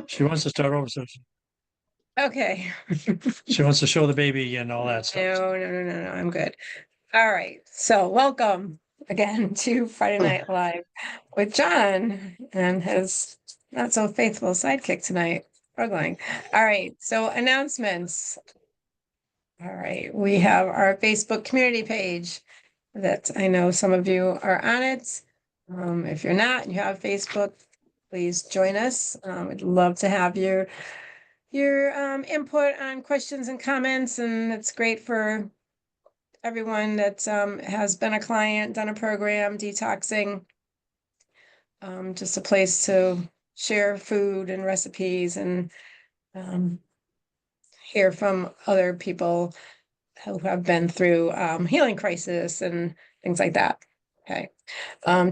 She wants to start over, so Okay. she wants to show the baby and all that stuff. No. I'm good. All right. So welcome again to Friday Night Live with John and his not so faithful sidekick tonight, struggling. All right. So announcements. All right. We have our Facebook community page that I know some of you are on it. If you're not and you have Facebook, please join us. We'd love to have your input on questions and comments, and it's great for everyone that has been a client, done a program, detoxing. Just a place to share food and recipes and hear from other people who have been through healing crisis and things like that. Okay.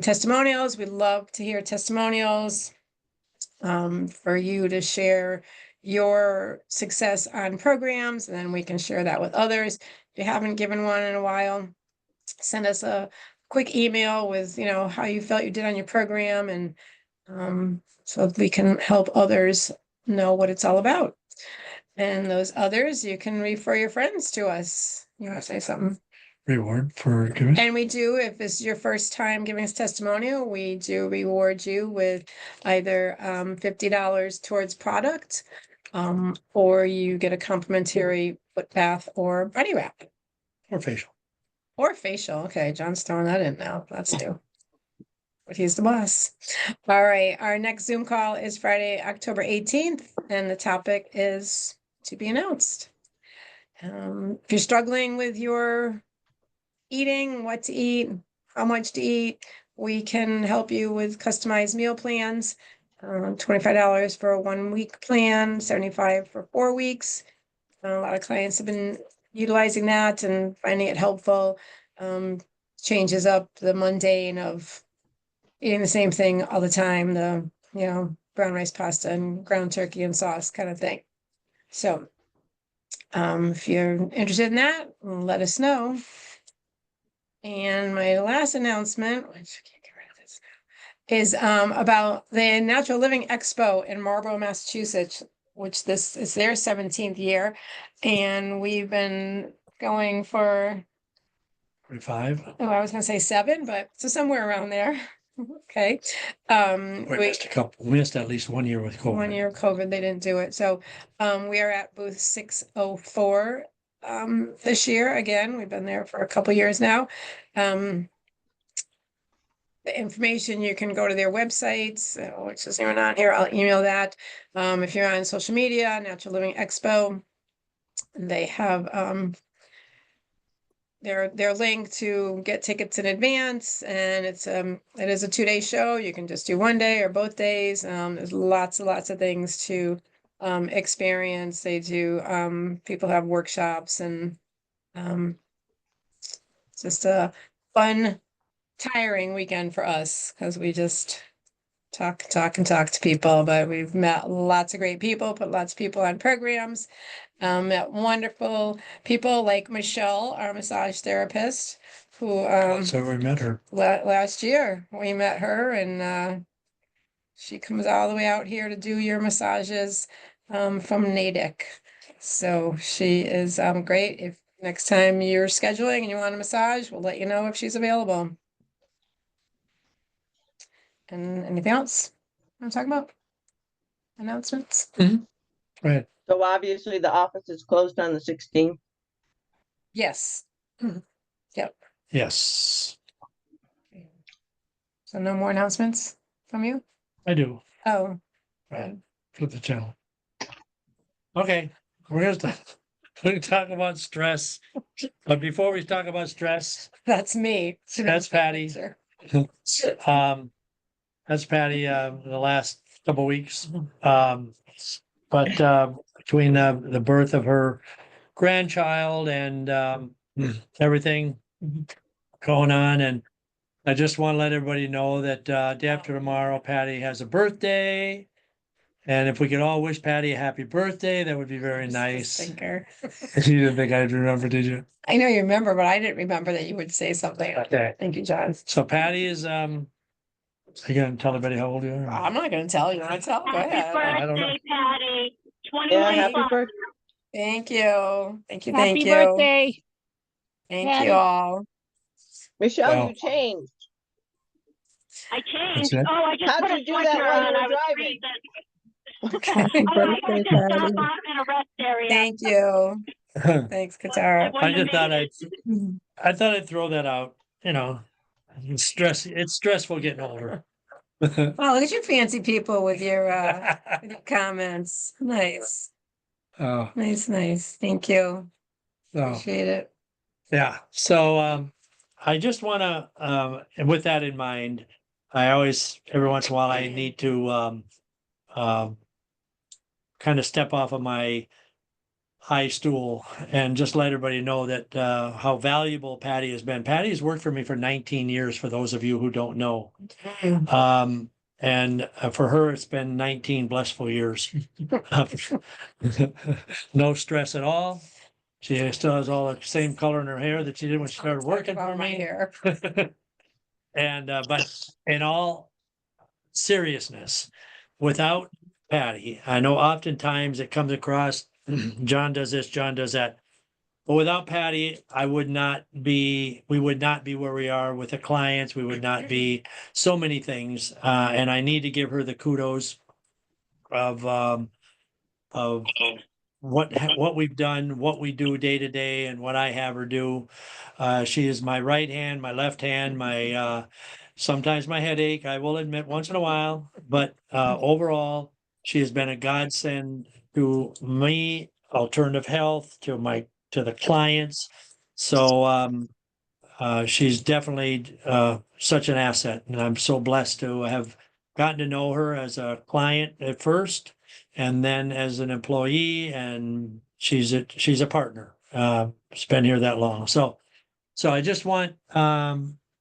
Testimonials, we love to hear testimonials for you to share your success on programs, and then we can share that with others. If you haven't given one in a while, send us a quick email with, how you felt you did on your program, and so we can help others know what it's all about. And those others, you can refer your friends to us. You want to say something? Reward for giving. And we do, if this is your first time giving us testimonial, we do reward you with either $50 towards product, or you get a complimentary foot bath or body wrap. Or facial. Or facial. Okay, John's throwing that in now. Let's do. But he's the boss. All right. Our next Zoom call is Friday, October 18th, and the topic is to be announced. If you're struggling with your eating, what to eat, how much to eat, we can help you with customized meal plans. $25 for a 1 week plan, $75 for 4 weeks. A lot of clients have been utilizing that and finding it helpful. Changes up the mundane of eating the same thing all the time, the, brown rice pasta and ground turkey and sauce kind of thing. So if you're interested in that, let us know. And my last announcement, which I can't get rid of this now, is about the Natural Living Expo in Marlborough, Massachusetts, which this is their 17th year. And we've been going for 25. I was gonna say 7, but so somewhere around there. Okay. We missed a couple. We missed at least 1 year with COVID. 1 year of COVID, they didn't do it. So we are at booth 604 this year. Again, we've been there for a couple years now. The information, you can go to their websites, which isn't even on here. I'll email that. If you're on social media, Natural Living Expo, they have their link to get tickets in advance, and it is a 2-day show. You can just do one day or both days. There's lots and lots of things to experience. They do people have workshops, and just a fun, tiring weekend for us because we just talk to people. But we've met lots of great people, put lots of people on programs. Met wonderful people like Michelle, our massage therapist, who So we met her. last year we met her, and she comes all the way out here to do your massages from Natick. So she is great. If next time you're scheduling and you want a massage, we'll let you know if she's available. And anything else I'm talking about? Announcements? Right. So obviously the office is closed on the 16th. Yes. Yep. Yes, So no more announcements from you? I do. Oh, Right. Flip the channel. Okay, we're gonna talk about stress. But before we talk about stress, that's me. that's Patty. That's Patty, the last couple weeks. But between the birth of her grandchild and everything going on, and I just want to let everybody know that day after tomorrow, Patty has a birthday. And if we could all wish Patty a happy birthday, that would be very nice. Thinker. You didn't think I'd remember, did you? I know you remember, but I didn't remember that you would say something. Okay. Thank you, John. So Patty is You gonna tell everybody how old you are? I'm not gonna tell you. Want to tell? Go Happy ahead. I don't know. birthday, Patty. Yeah, 21 happy plus. birthday. Thank you. Thank you. Happy Thank you. birthday. Thank Patty. you all. Michelle, Wow. you changed. I changed. that? Oh, I just How'd put a you do that sweater while you on. were I was driving? freezing. Okay. Happy Oh, I birthday, just stopped Patty. off in a rest area. Thank you. Thanks, I Katara. wouldn't have just thought made it. I thought I'd throw that out, you know. It's stressful getting older. Oh, look at you fancy people with your comments. Nice. Oh, Nice. Thank you. so, Appreciate it. yeah. So I just wanna and with that in mind, I always every once in a while I need to kind of step off of my high stool and just let everybody know that how valuable Patty has been. Patty has worked for me for 19 years, for those of you who don't know. And for her, it's been 19 blissful years. No stress at all. She still has all the same color in her hair that she did when she started working for About my me. hair. And but in all seriousness, without Patty, I know oftentimes it comes across John does this, John does that. But without Patty, we would not be where we are with the clients. We would not be so many things. And I need to give her the kudos of what we've done, what we do day to day, and what I have her do. She is my right hand, my left hand, my sometimes my headache, I will admit once in a while, but overall, she has been a godsend to me, Alternative Health, to the clients. So she's definitely such an asset, and I'm so blessed to have gotten to know her as a client at first, and then as an employee, and she's a partner. She's been here that long, so I just want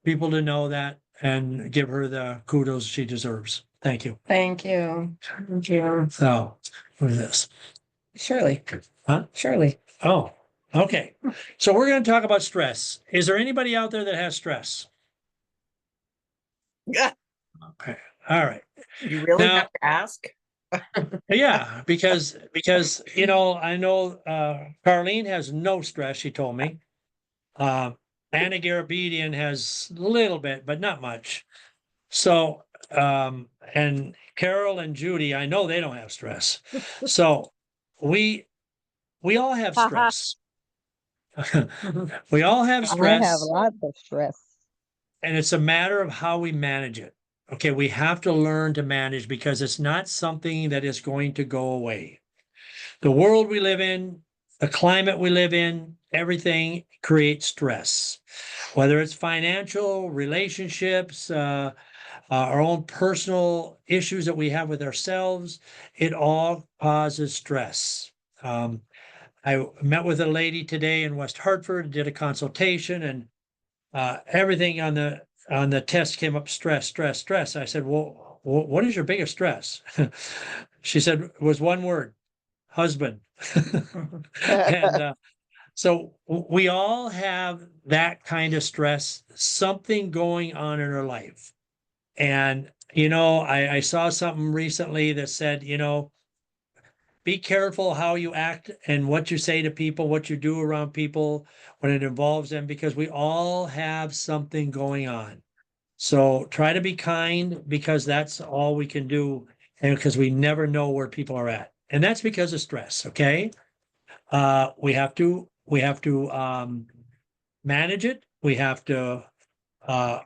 people to know that and give her the kudos she deserves. Thank you. Thank you. Thank you. So, who's this? Shirley. Huh? Shirley. Oh, okay. So we're going to talk about stress. Is there anybody out there that has stress? Yeah. Okay. All right. You really Now- have to ask? Yeah, because you know, I know Carlene has no stress, she told me. Anna Garabedian has a little bit, but not much. So and Carol and Judy, I know they don't have stress. So we all have stress. We all have I stress. have lots of stress. And it's a matter of how we manage it. Okay, we have to learn to manage because it's not something that is going to go away. The world we live in, the climate we live in, everything creates stress, whether it's financial, relationships, our own personal issues that we have with ourselves, it all causes stress. I met with a lady today in West Hartford, did a consultation, and everything on the test came up stress. I said, well, what is your biggest stress? She said it was one word, husband. And so we all have that kind of stress, something going on in our life. And, you know, I saw something recently that said, you know, be careful how you act and what you say to people, what you do around people when it involves them, because we all have something going on. So try to be kind, because that's all we can do. And because we never know where people are at. And that's because of stress. Okay. We have to manage it. We have to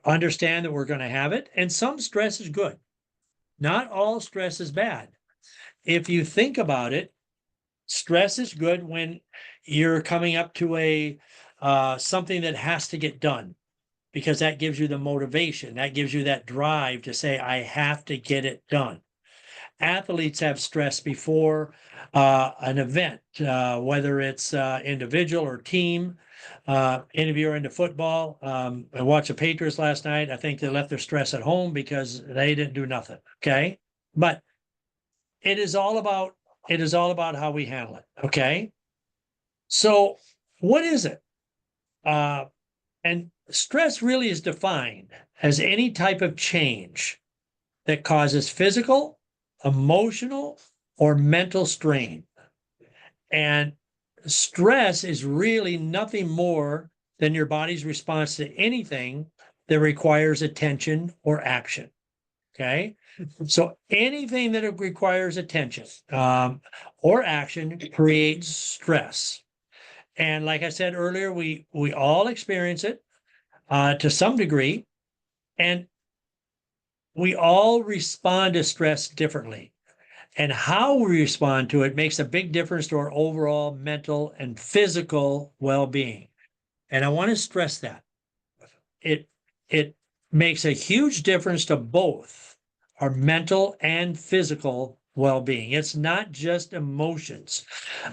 understand that we're going to have it. And some stress is good. Not all stress is bad. If you think about it, stress is good when you're coming up to a something that has to get done, because that gives you the motivation. That gives you that drive to say, I have to get it done. Athletes have stress before an event, whether it's individual or team. Any of you are into football. I watched the Patriots last night. I think they left their stress at home because they didn't do nothing. Okay. But it is all about how we handle it. Okay. So what is it? And stress really is defined as any type of change that causes physical, emotional, or mental strain. And stress is really nothing more than your body's response to anything that requires attention or action. Okay. So anything that requires attention or action creates stress. And like I said earlier, we all experience it to some degree, and we all respond to stress differently. And how we respond to it makes a big difference to our overall mental and physical well-being. And I want to stress that it makes a huge difference to both our mental and physical well-being. It's not just emotions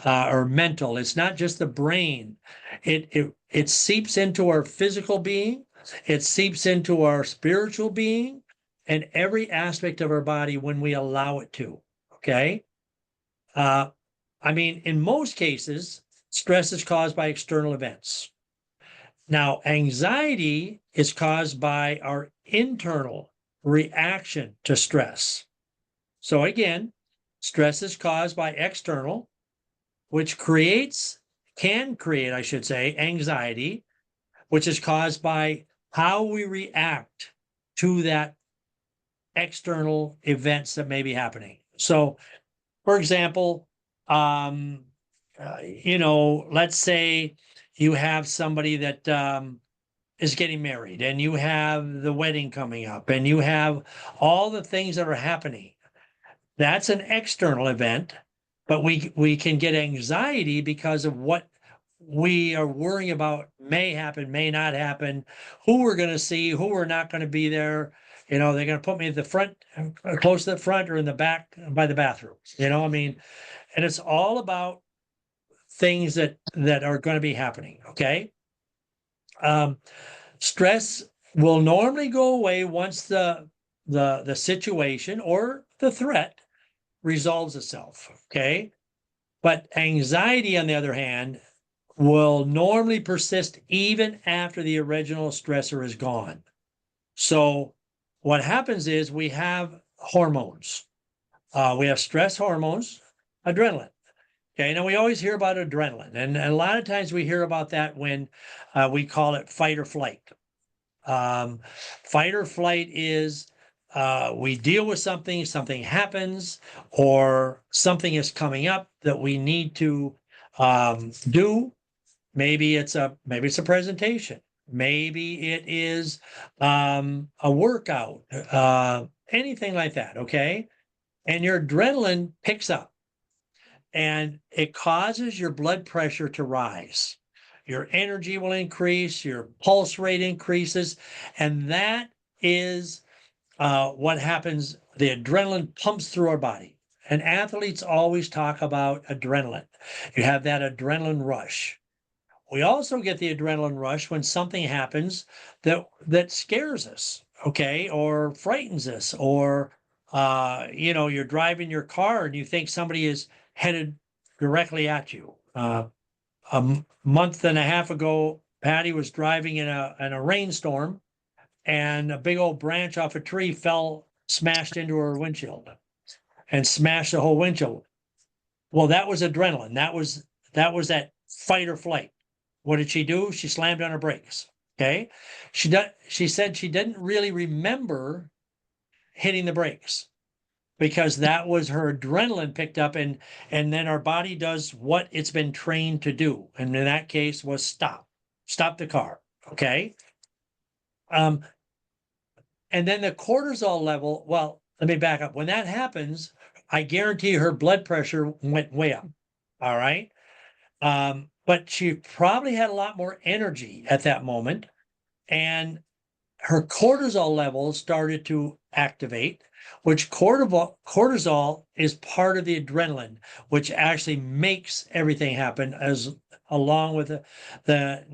or mental. It's not just the brain. It seeps into our physical being. It seeps into our spiritual being and every aspect of our body when we allow it to. Okay. I mean, in most cases, stress is caused by external events. Now, anxiety is caused by our internal reaction to stress. So again, stress is caused by external, which can create, I should say, anxiety, which is caused by how we react to that external events that may be happening. So, for example, let's say you have somebody that is getting married, and you have the wedding coming up, and you have all the things that are happening. That's an external event, but we can get anxiety because of what we are worrying about may happen, may not happen, who we're going to see, who we're not going to be there. They're going to put me at the front, close to the front, or in the back by the bathroom. I mean, and it's all about things that are going to be happening. Okay. Stress will normally go away once the situation or the threat resolves itself. Okay. But anxiety, on the other hand, will normally persist even after the original stressor is gone. So what happens is we have hormones. We have stress hormones, adrenaline. Okay, now we always hear about adrenaline, and a lot of times we hear about that when we call it fight or flight. Fight or flight is we deal with something happens, or something is coming up that we need to do. Maybe it's a presentation. Maybe it is a workout, anything like that. Okay, and your adrenaline picks up. And it causes your blood pressure to rise. Your energy will increase, your pulse rate increases, and that is what happens. The adrenaline pumps through our body. And athletes always talk about adrenaline. You have that adrenaline rush. We also get the adrenaline rush when something happens that scares us, okay, or frightens us, or you're driving your car and you think somebody is headed directly at you. A month and a half ago, Patty was driving in a rainstorm, and a big old branch off a tree smashed into her windshield, and smashed the whole windshield. Well, that was adrenaline. That was that fight or flight. What did she do? She slammed on her brakes. Okay, she said she didn't really remember hitting the brakes, because that was her adrenaline picked up, and then our body does what it's been trained to do. And in that case was stop the car. Okay. And then the cortisol level, well, let me back up. When that happens, I guarantee her blood pressure went way up. All right. But she probably had a lot more energy at that moment, and her cortisol levels started to activate, which cortisol is part of the adrenaline, which actually makes everything happen, as along with the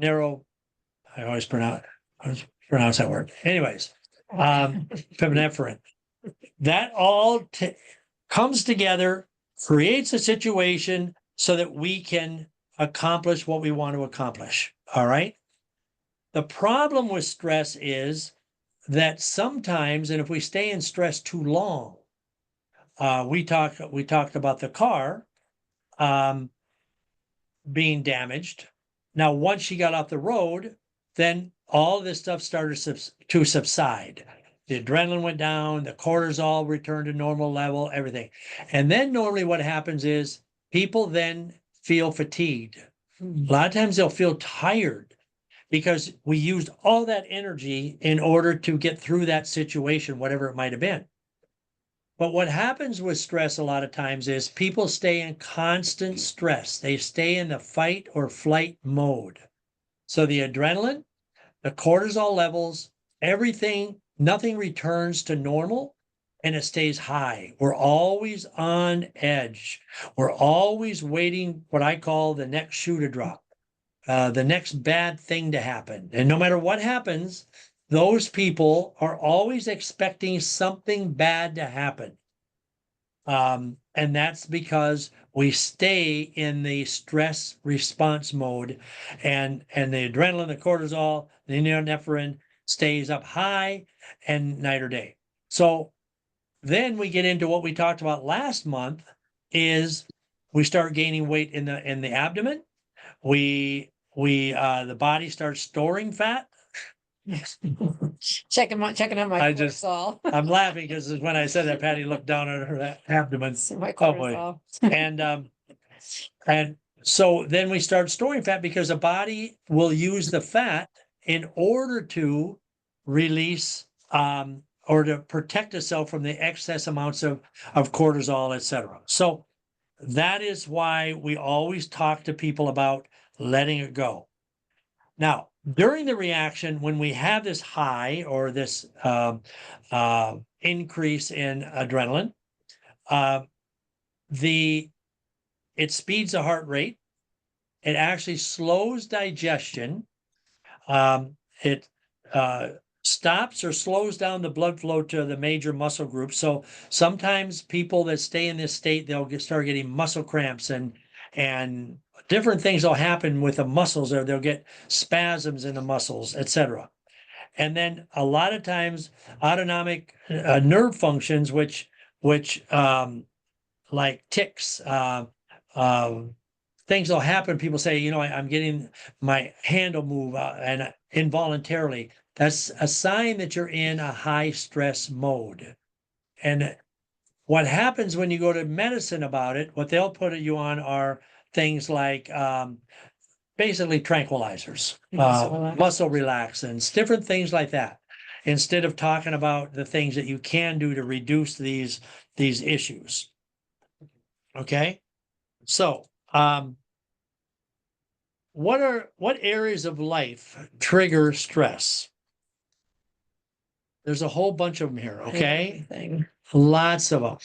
I always pronounce that word. Anyways, epinephrine. That all comes together, creates a situation so that we can accomplish what we want to accomplish. All right. The problem with stress is that sometimes, and if we stay in stress too long, we talked about the car being damaged. Now, once she got off the road, then all this stuff started to subside. The adrenaline went down, the cortisol returned to normal level, everything. And then normally what happens is people then feel fatigued. A lot of times they'll feel tired because we used all that energy in order to get through that situation, whatever it might have been. But what happens with stress a lot of times is people stay in constant stress. They stay in the fight or flight mode. So the adrenaline, the cortisol levels, everything, nothing returns to normal and it stays high. We're always on edge. We're always waiting what I call the next shoe to drop, the next bad thing to happen. And no matter what happens, those people are always expecting something bad to happen. And that's because we stay in the stress response mode, and the adrenaline, the cortisol, the norepinephrine stays up high and night or day. So then we get into what we talked about last month is we start gaining weight in the abdomen. The body starts storing fat. Checking on my I just- cortisol. I'm laughing because when I said that, Patty looked down at her abdomen. My Oh, boy. cortisol. And so then we start storing fat because the body will use the fat in order to release or to protect itself from the excess amounts of cortisol, etc. So that is why we always talk to people about letting it go. Now, during the reaction, when we have this high or this increase in adrenaline, it speeds the heart rate. It actually slows digestion. It stops or slows down the blood flow to the major muscle groups. So sometimes people that stay in this state, they'll start getting muscle cramps and different things will happen with the muscles, or they'll get spasms in the muscles, etc. And then a lot of times autonomic nerve functions, which like tics, things will happen. People say, I'm getting my hand will move and involuntarily. That's a sign that you're in a high stress mode. And what happens when you go to medicine about it, what they'll put you on are things like basically tranquilizers, muscle relaxants, different things like that, instead of talking about the things that you can do to reduce these issues. Okay, so what areas of life trigger stress? There's a whole bunch of them here. Okay, Everything. lots of them.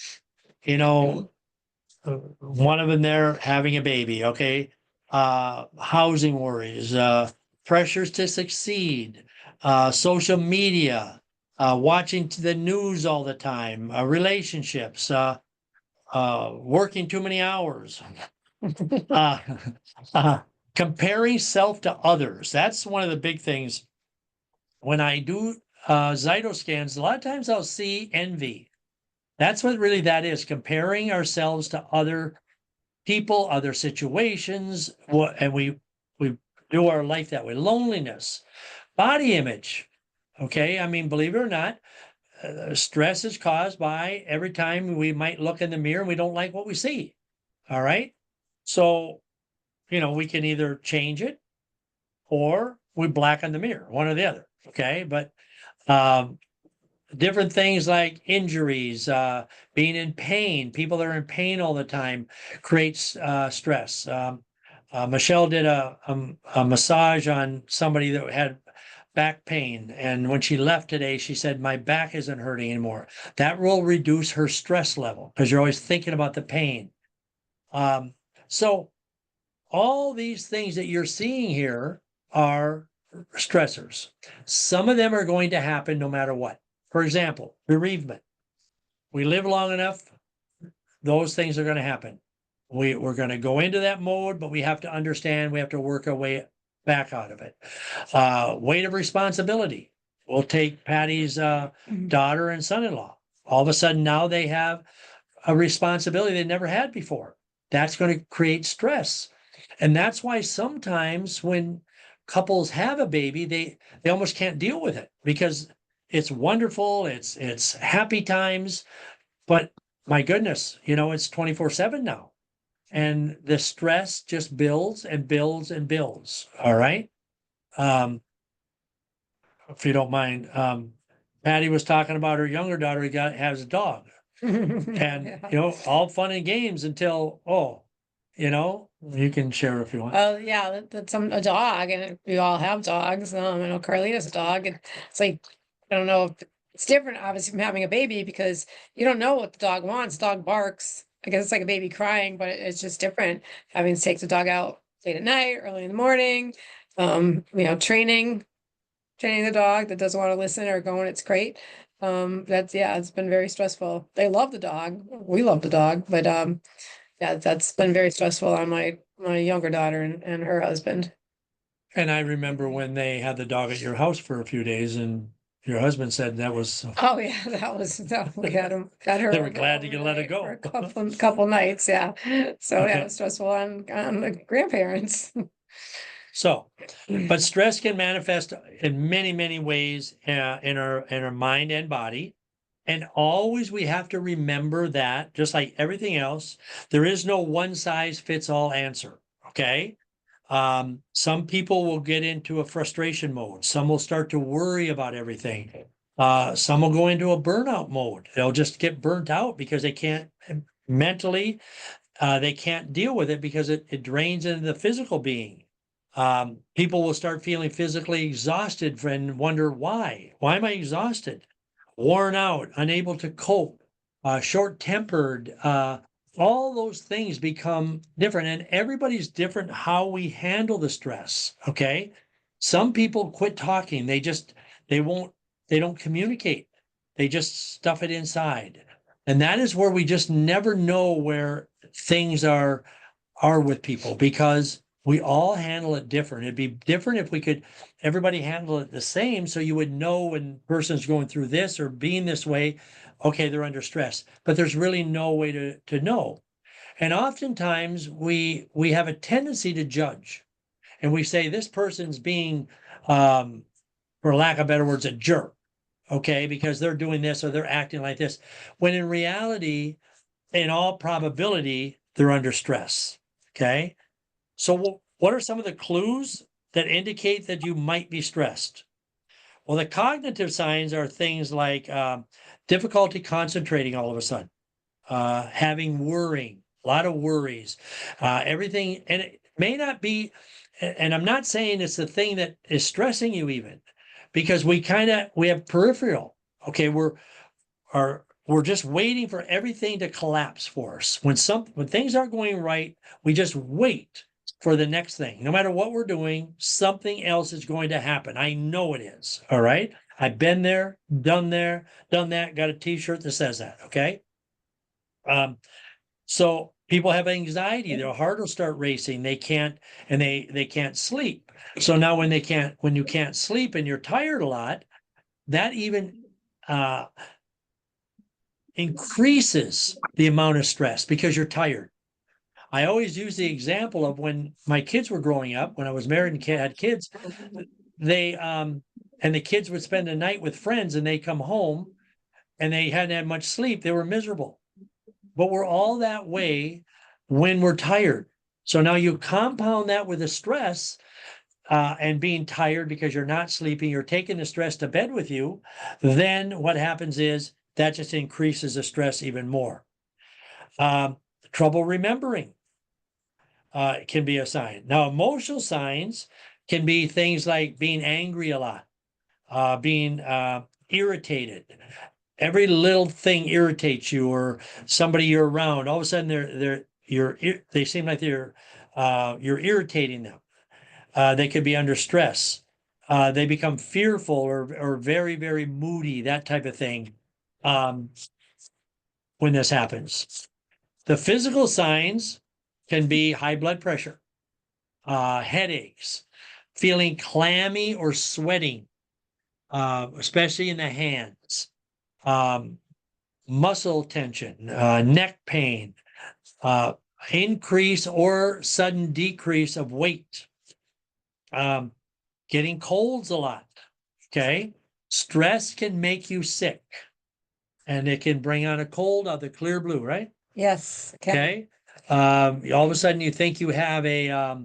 One of them there, having a baby. Okay, housing worries, pressures to succeed, social media, watching the news all the time, relationships, working too many hours, comparing self to others. That's one of the big things. When I do Zyto scans, a lot of times I'll see envy. That's what really that is, comparing ourselves to other people, other situations, and we do our life that way. Loneliness, body image. Okay, I mean, believe it or not, stress is caused by every time we might look in the mirror and we don't like what we see. All right, so we can either change it or we blacken the mirror, one or the other. Okay, but different things like injuries, being in pain, people that are in pain all the time creates stress. Michelle did a massage on somebody that had back pain. And when she left today, she said, my back isn't hurting anymore. That will reduce her stress level because you're always thinking about the pain. So all these things that you're seeing here are stressors. Some of them are going to happen no matter what. For example, bereavement. We live long enough, those things are going to happen. We're going to go into that mode, but we have to understand, we have to work our way back out of it. Weight of responsibility. we'll take Patty's daughter and son-in-law. All of a sudden now they have a responsibility they never had before. That's going to create stress. And that's why sometimes when couples have a baby, they almost can't deal with it because it's wonderful, it's happy times, but my goodness, it's 24/7 now. And the stress just builds and builds and builds. All right. If you don't mind, Patty was talking about her younger daughter who has a dog. And all fun and games until you can share if you want. Oh yeah, that's a dog, and we all have dogs. I know Carlita's a dog, and it's like I don't know if it's different, obviously, from having a baby because you don't know what the dog wants. Dog barks. I guess it's like a baby crying, but it's just different. Having to take the dog out late at night, early in the morning. Training the dog that doesn't want to listen or go in its crate. It's been very stressful. They love the dog. We love the dog, but that's been very stressful on my younger daughter and her husband. And I remember when they had the dog at your house for a few days and your husband said that was Oh yeah, we had her. They were glad to let it go. For a couple nights, yeah. So Okay. it was stressful on the grandparents. so, but stress can manifest in many, many ways in our mind and body. And always we have to remember that, just like everything else, there is no one size fits all answer. Okay. Some people will get into a frustration mode. Some will start to worry about everything. Some will go into a burnout mode. They'll just get burnt out because they can't mentally, they can't deal with it because it drains into the physical being. People will start feeling physically exhausted and wonder why. Why am I exhausted? Worn out, unable to cope, short-tempered, all those things become different, and everybody's different how we handle the stress. Okay. Some people quit talking. They don't communicate. They just stuff it inside. And that is where we just never know where things are with people because we all handle it different. It'd be different if we could everybody handle it the same. So you would know when a person's going through this or being this way, okay, they're under stress, but there's really no way to know. And oftentimes we have a tendency to judge and we say this person's being, for lack of better words, a jerk. Okay. Because they're doing this or they're acting like this, when in reality, in all probability, they're under stress. Okay. So what are some of the clues that indicate that you might be stressed? Well, the cognitive signs are things like difficulty concentrating all of a sudden, having worrying, a lot of worries, everything. And it may not be, and I'm not saying it's the thing that is stressing you even, because we have peripheral. Okay, we're just waiting for everything to collapse for us. When things aren't going right, we just wait for the next thing. No matter what we're doing, something else is going to happen. I know it is. All right. I've been there, done that, got a t-shirt that says that. Okay. So people have anxiety, their heart will start racing. They can't sleep. So now when you can't sleep and you're tired a lot, that even increases the amount of stress because you're tired. I always use the example of when my kids were growing up, when I was married and had kids, and the kids would spend the night with friends and they come home and they hadn't had much sleep. They were miserable, but we're all that way when we're tired. So now you compound that with the stress and being tired because you're not sleeping, you're taking the stress to bed with you. Then what happens is that just increases the stress even more. Trouble remembering. Can be a sign. Now, emotional signs can be things like being angry a lot, being irritated. Every little thing irritates you, or somebody you're around. All of a sudden, they seem like you're irritating them. They could be under stress. They become fearful or very, very moody. That type of thing. When this happens, the physical signs can be high blood pressure, headaches, feeling clammy or sweating, especially in the hands, muscle tension, neck pain, increase or sudden decrease of weight, getting colds a lot. Okay. Stress can make you sick, and it can bring on a cold out of the clear blue, right? Yes. Okay. All of a sudden you think you have a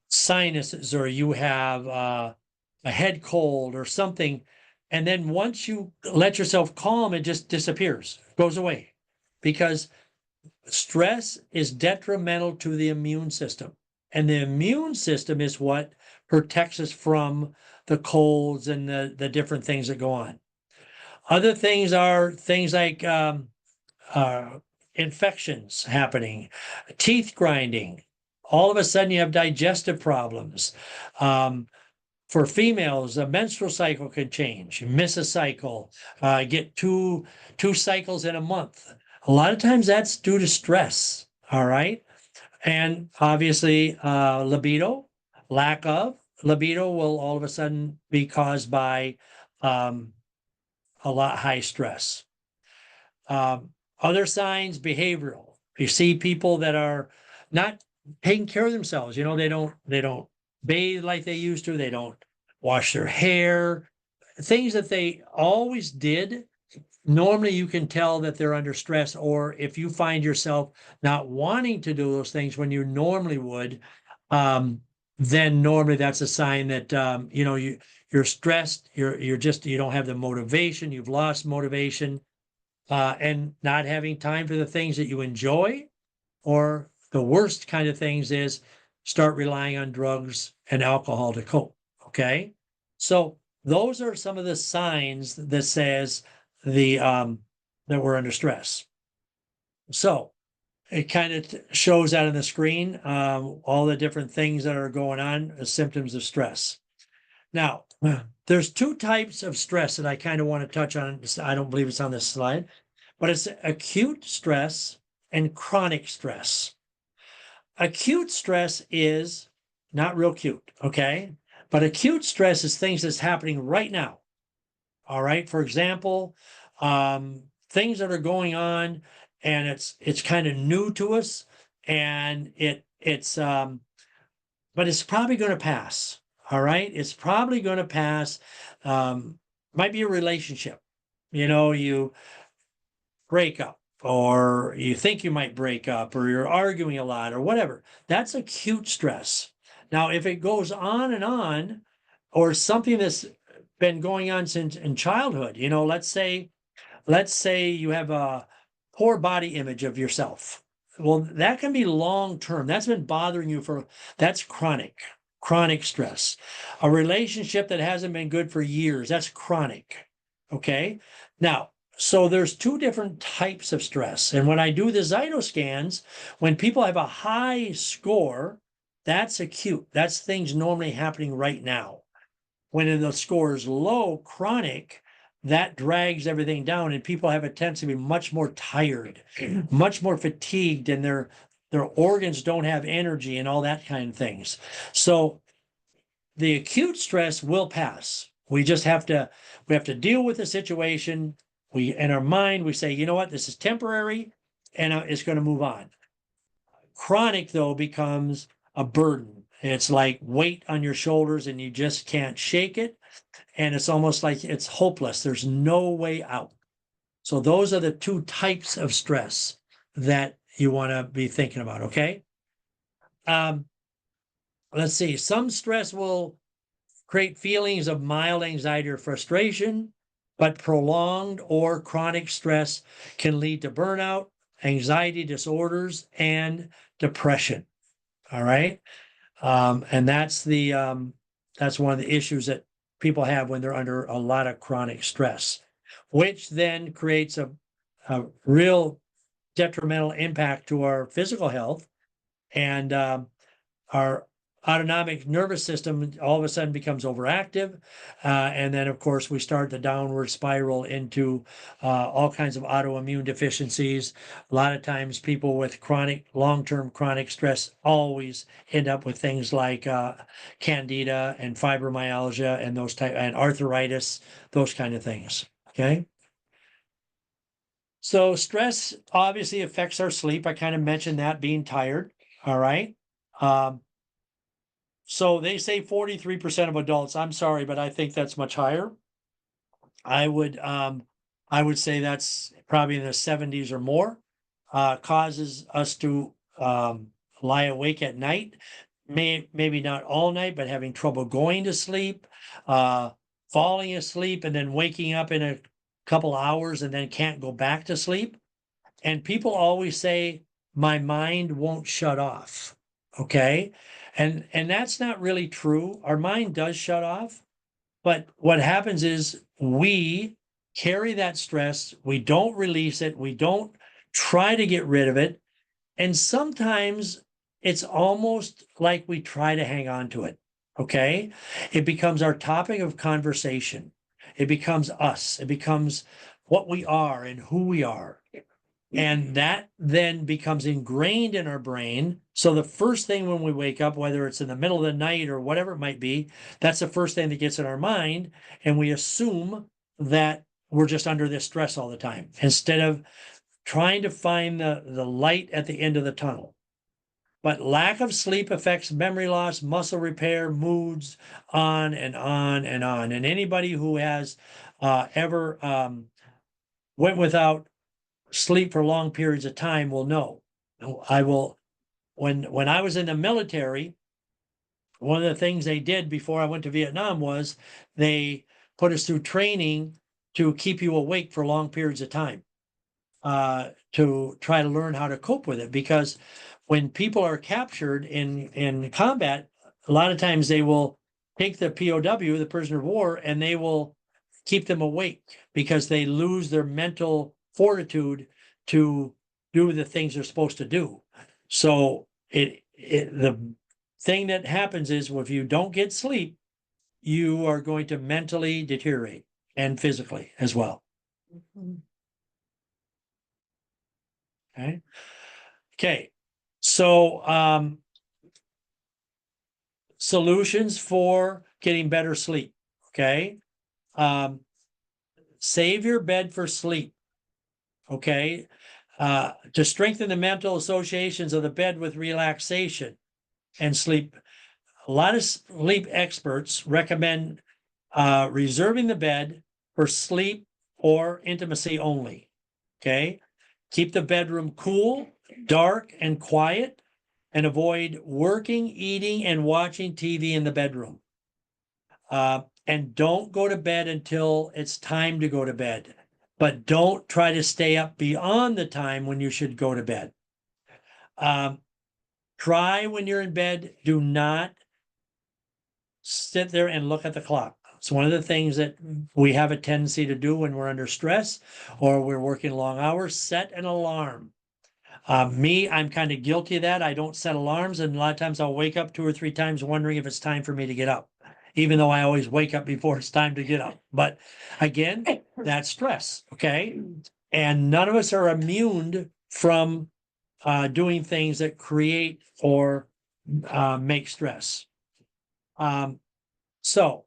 sinuses, or you have a head cold or something. And then once you let yourself calm, it just disappears, goes away, because stress is detrimental to the immune system. And the immune system is what protects us from the colds and the different things that go on. Other things are things like infections happening, teeth grinding. All of a sudden you have digestive problems. For females, a menstrual cycle could change. You miss a cycle, get two cycles in a month. A lot of times that's due to stress. All right. And obviously, lack of libido will all of a sudden be caused by a lot high stress. Other signs, behavioral. You see people that are not taking care of themselves. You know, they don't bathe like they used to. They don't wash their hair. Things that they always did. Normally you can tell that they're under stress, or if you find yourself not wanting to do those things when you normally would, then normally that's a sign that you're stressed, you don't have the motivation, you've lost motivation, and not having time for the things that you enjoy. Or the worst kind of things is start relying on drugs and alcohol to cope. Okay. So those are some of the signs that says that we're under stress. So it kind of shows out on the screen, all the different things that are going on as symptoms of stress. Now, there's two types of stress that I kind of want to touch on. I don't believe it's on this slide, but it's acute stress and chronic stress. Acute stress is not real cute, okay? But acute stress is things that's happening right now. All right. For example, things that are going on, and it's kind of new to us, and but it's probably going to pass. All right. It's probably going to pass. Might be a relationship. You break up, or you think you might break up, or you're arguing a lot, or whatever. That's acute stress. Now, if it goes on, or something that's been going on since in childhood, let's say you have a poor body image of yourself. Well, that can be long term. That's been bothering you that's chronic stress. A relationship that hasn't been good for years, that's chronic. Okay. Now, so there's two different types of stress. And when I do the Zyto scans, when people have a high score, that's acute. That's things normally happening right now. When the score is low, chronic, that drags everything down, and people have a tendency to be much more tired, much more fatigued, and their organs don't have energy and all that kind of things. So the acute stress will pass. We just have to deal with the situation. In our mind, we say, you know what, this is temporary, and it's going to move on. Chronic, though, becomes a burden. It's like weight on your shoulders, and you just can't shake it. And it's almost like it's hopeless. There's no way out. So those are the two types of stress that you want to be thinking about, okay? Let's see. Some stress will create feelings of mild anxiety or frustration, but prolonged or chronic stress can lead to burnout, anxiety disorders, and depression. All right. And that's one of the issues that people have when they're under a lot of chronic stress, which then creates a real detrimental impact to our physical health and our autonomic nervous system all of a sudden becomes overactive. And then, of course, we start the downward spiral into all kinds of autoimmune deficiencies. A lot of times people with long-term chronic stress always end up with things like candida and fibromyalgia and and arthritis, those kind of things. Okay. So stress obviously affects our sleep. I kind of mentioned that, being tired. All right. So they say 43% of adults. I'm sorry, but I think that's much higher. I would say that's probably in the 70s or more. Causes us to lie awake at night. Maybe not all night, but having trouble going to sleep, falling asleep, and then waking up in a couple hours and then can't go back to sleep. And people always say, my mind won't shut off. Okay. And that's not really true. Our mind does shut off. But what happens is we carry that stress. We don't release it. We don't try to get rid of it. And sometimes it's almost like we try to hang on to it. Okay. It becomes our topic of conversation. It becomes us. It becomes what we are and who we are. And that then becomes ingrained in our brain. So the first thing when we wake up, whether it's in the middle of the night or whatever it might be, that's the first thing that gets in our mind. And we assume that we're just under this stress all the time, instead of trying to find the light at the end of the tunnel. But lack of sleep affects memory loss, muscle repair, moods, on and on and on. And anybody who has ever went without sleep for long periods of time will know. When I was in the military, one of the things they did before I went to Vietnam was they put us through training to keep you awake for long periods of time, to try to learn how to cope with it. Because when people are captured in combat, a lot of times they will take the POW, the prisoner of war, and they will keep them awake because they lose their mental fortitude to do the things they're supposed to do. So the thing that happens is, if you don't get sleep, you are going to mentally deteriorate, and physically as well. Okay. So solutions for getting better sleep. Okay. Save your bed for sleep. Okay. To strengthen the mental associations of the bed with relaxation and sleep. A lot of sleep experts recommend reserving the bed for sleep or intimacy only. Okay. Keep the bedroom cool, dark, and quiet, and avoid working, eating, and watching TV in the bedroom. And don't go to bed until it's time to go to bed. But don't try to stay up beyond the time when you should go to bed. Try when you're in bed, do not sit there and look at the clock. It's one of the things that we have a tendency to do when we're under stress or we're working long hours. Set an alarm. I'm kind of guilty of that. I don't set alarms, and a lot of times I'll wake up 2 or 3 times wondering if it's time for me to get up, even though I always wake up before it's time to get up. But again, that's stress, okay? And none of us are immune from doing things that create or make stress. So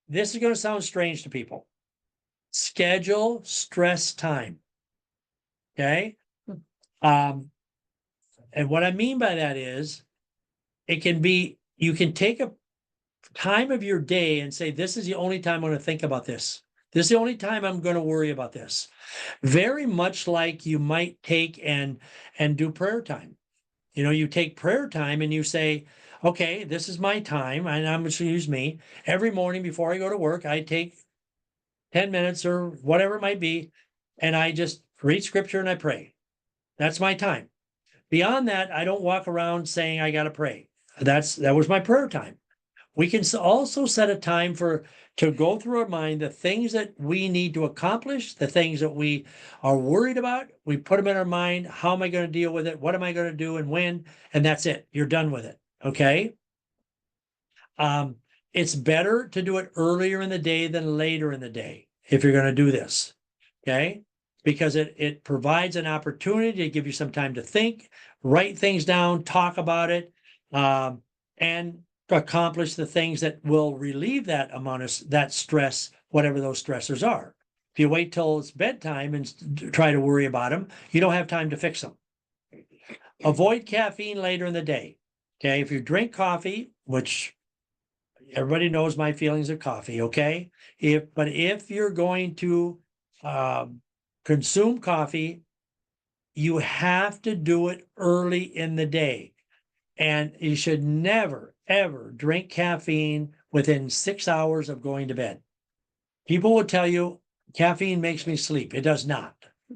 this is going to sound strange to people. Schedule stress time. Okay. And what I mean by that is, it can be, you can take a time of your day and say, this is the only time I'm going to think about this. This is the only time I'm going to worry about this. Very much like you might take and do prayer time. You know, you take prayer time and you say, okay, this is my time, and I'm going to use me. Every morning before I go to work, I take 10 minutes or whatever it might be, and I just read scripture and I pray. That's my time. Beyond that, I don't walk around saying I got to pray. That was my prayer time. We can also set a time to go through our mind the things that we need to accomplish, the things that we are worried about. We put them in our mind. How am I going to deal with it? What am I going to do and when? And that's it. You're done with it. Okay. It's better to do it earlier in the day than later in the day if you're going to do this. Okay. Because it provides an opportunity to give you some time to think, write things down, talk about it, and accomplish the things that will relieve that amount of that stress, whatever those stressors are. If you wait till it's bedtime and try to worry about them, you don't have time to fix them. Avoid caffeine later in the day. Okay. If you drink coffee, which everybody knows my feelings of coffee. Okay. But if you're going to consume coffee, you have to do it early in the day. And you should never, ever drink caffeine within 6 hours of going to bed. People will tell you caffeine makes me sleep. It does not.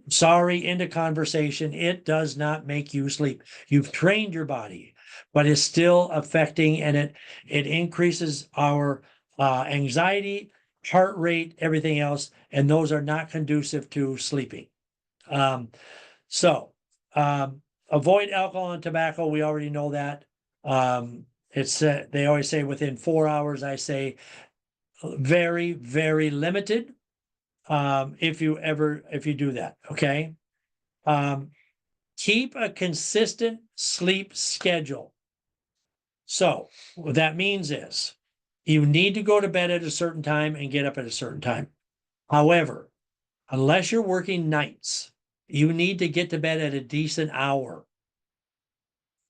Sorry, end of conversation. It does not make you sleep. You've trained your body, but it's still affecting, and it increases our anxiety, heart rate, everything else, and those are not conducive to sleeping. Avoid alcohol and tobacco. We already know that. It's they always say within 4 hours. I say very, very limited. If you do that, okay. Keep a consistent sleep schedule. So what that means is you need to go to bed at a certain time and get up at a certain time. However, unless you're working nights, you need to get to bed at a decent hour.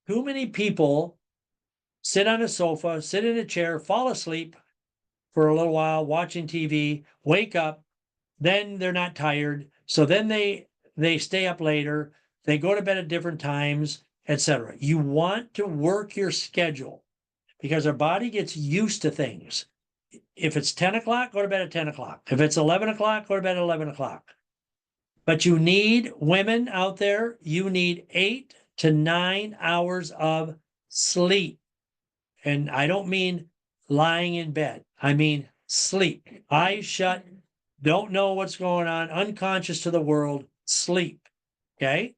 Too many people sit on a sofa, sit in a chair, fall asleep for a little while watching TV, wake up, then they're not tired. So then they stay up later, they go to bed at different times, etc. You want to work your schedule because our body gets used to things. If it's 10 o'clock, go to bed at 10 o'clock. If it's 11 o'clock, go to bed at 11 o'clock. But you need, women out there, you need 8 to 9 hours of sleep. And I don't mean lying in bed. I mean sleep. Eyes shut, don't know what's going on, unconscious to the world, sleep. Okay?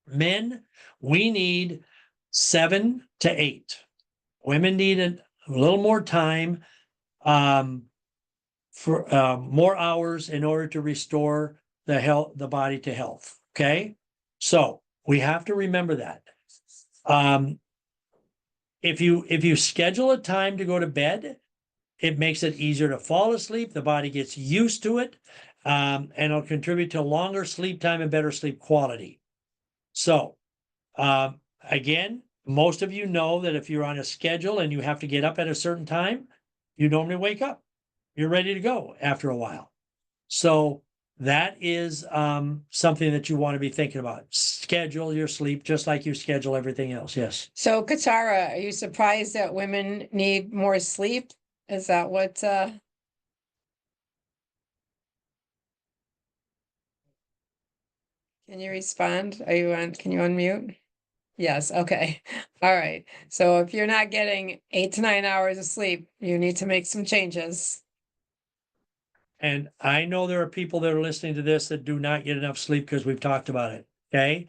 Men, we need 7 to 8. Women need a little more time, for more hours in order to restore the body to health. Okay. So we have to remember that. If you schedule a time to go to bed, it makes it easier to fall asleep. The body gets used to it, and it'll contribute to longer sleep time and better sleep quality. So, again, most of you know that if you're on a schedule and you have to get up at a certain time, you normally wake up. You're ready to go after a while. So that is something that you want to be thinking about. Schedule your sleep just like you schedule everything else. Yes. So Katara, are you surprised that women need more sleep? Is that what, can you respond? Can you unmute? Yes, okay. All right. So if you're not getting 8 to 9 hours of sleep, you need to make some changes. And I know there are people that are listening to this that do not get enough sleep because we've talked about it. Okay.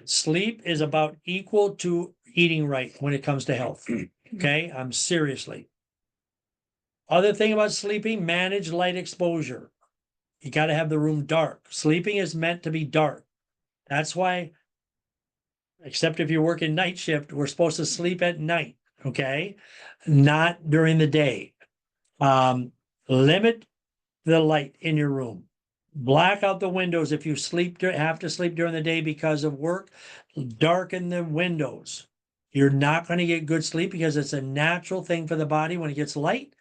Sleep is about equal to eating right when it comes to health. Okay. I'm seriously. Other thing about sleeping, manage light exposure. You got to have the room dark. Sleeping is meant to be dark. That's why, except if you're working night shift, we're supposed to sleep at night. Okay. Not during the day. Limit the light in your room. Black out the windows if you have to sleep during the day because of work. Darken the windows. You're not going to get good sleep because it's a natural thing for the body when it gets light,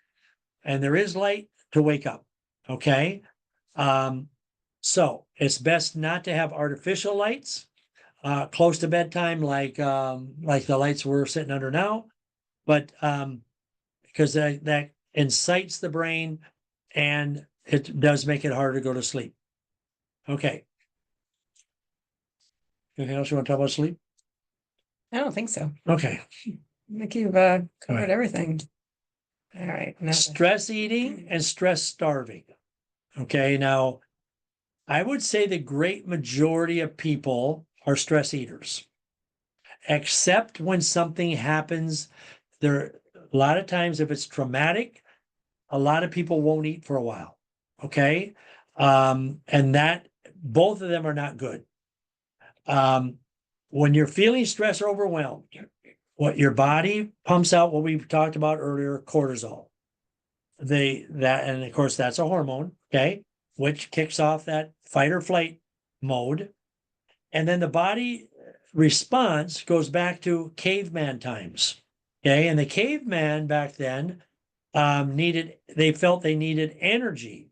and there is light, to wake up. Okay. So it's best not to have artificial lights close to bedtime, like the lights we're sitting under now, but because that incites the brain and it does make it harder to go to sleep. Okay. Anything else you want to talk about sleep? I don't think so. Okay. I think you've covered right. everything. All right. Now, Stress eating and stress starving. Okay. Now, I would say the great majority of people are stress eaters. except when something happens. There, a lot of times, if it's traumatic, a lot of people won't eat for a while. Okay. And that both of them are not good. When you're feeling stressed or overwhelmed, what your body pumps out, what we've talked about earlier, cortisol. And of course, that's a hormone, okay, which kicks off that fight or flight mode. And then the body response goes back to caveman times. Okay. And the caveman back then they felt they needed energy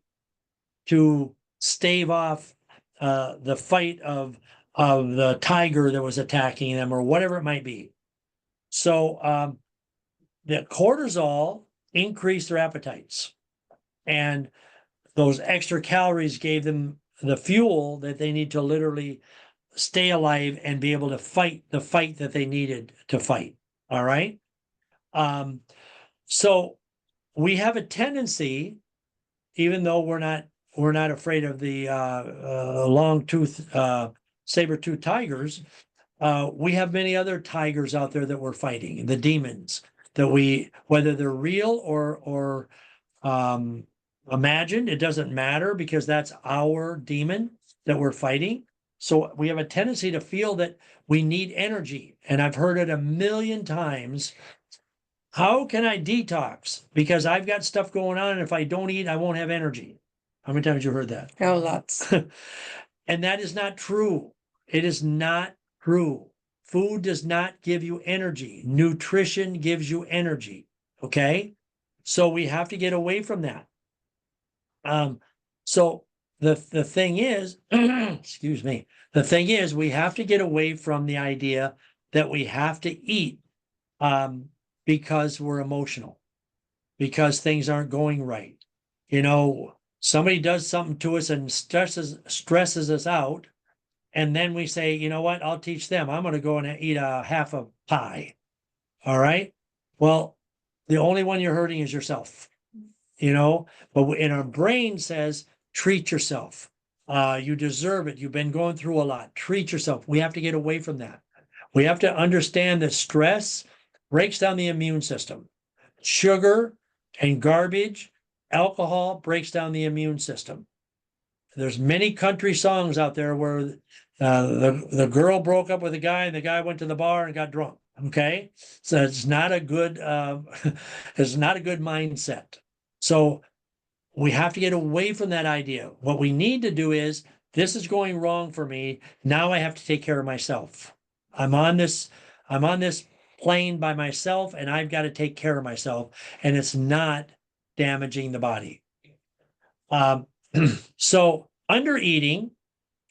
to stave off the fight of the tiger that was attacking them or whatever it might be. So the cortisol increased their appetites, and those extra calories gave them the fuel that they need to literally stay alive and be able to fight the fight that they needed to fight. All right. So we have a tendency, even though we're not afraid of the long-tooth saber-tooth tigers, we have many other tigers out there that we're fighting, the demons that whether they're real or imagined, it doesn't matter, because that's our demon that we're fighting. So we have a tendency to feel that we need energy. And I've heard it a million times. How can I detox? Because I've got stuff going on, and if I don't eat, I won't have energy. How many times have you heard that? Oh, lots. And that is not true. It is not true. Food does not give you energy. Nutrition gives you energy. Okay. So we have to get away from that. So the thing is, excuse me, the thing is, we have to get away from the idea that we have to eat because we're emotional, because things aren't going right. You know, somebody does something to us and stresses us out. And then we say, you know what, I'll teach them. I'm going to go and eat a half a pie. All right. Well, the only one you're hurting is yourself, you know, but in our brain says, treat yourself. You deserve it. You've been going through a lot. Treat yourself. We have to get away from that. We have to understand that stress breaks down the immune system. Sugar and garbage, alcohol breaks down the immune system. There's many country songs out there where the girl broke up with the guy and the guy went to the bar and got drunk. Okay. So it's not a good, it's not a good mindset. So we have to get away from that idea. What we need to do is, this is going wrong for me. Now I have to take care of myself. I'm on this plane by myself, and I've got to take care of myself, and it's not damaging the body. So undereating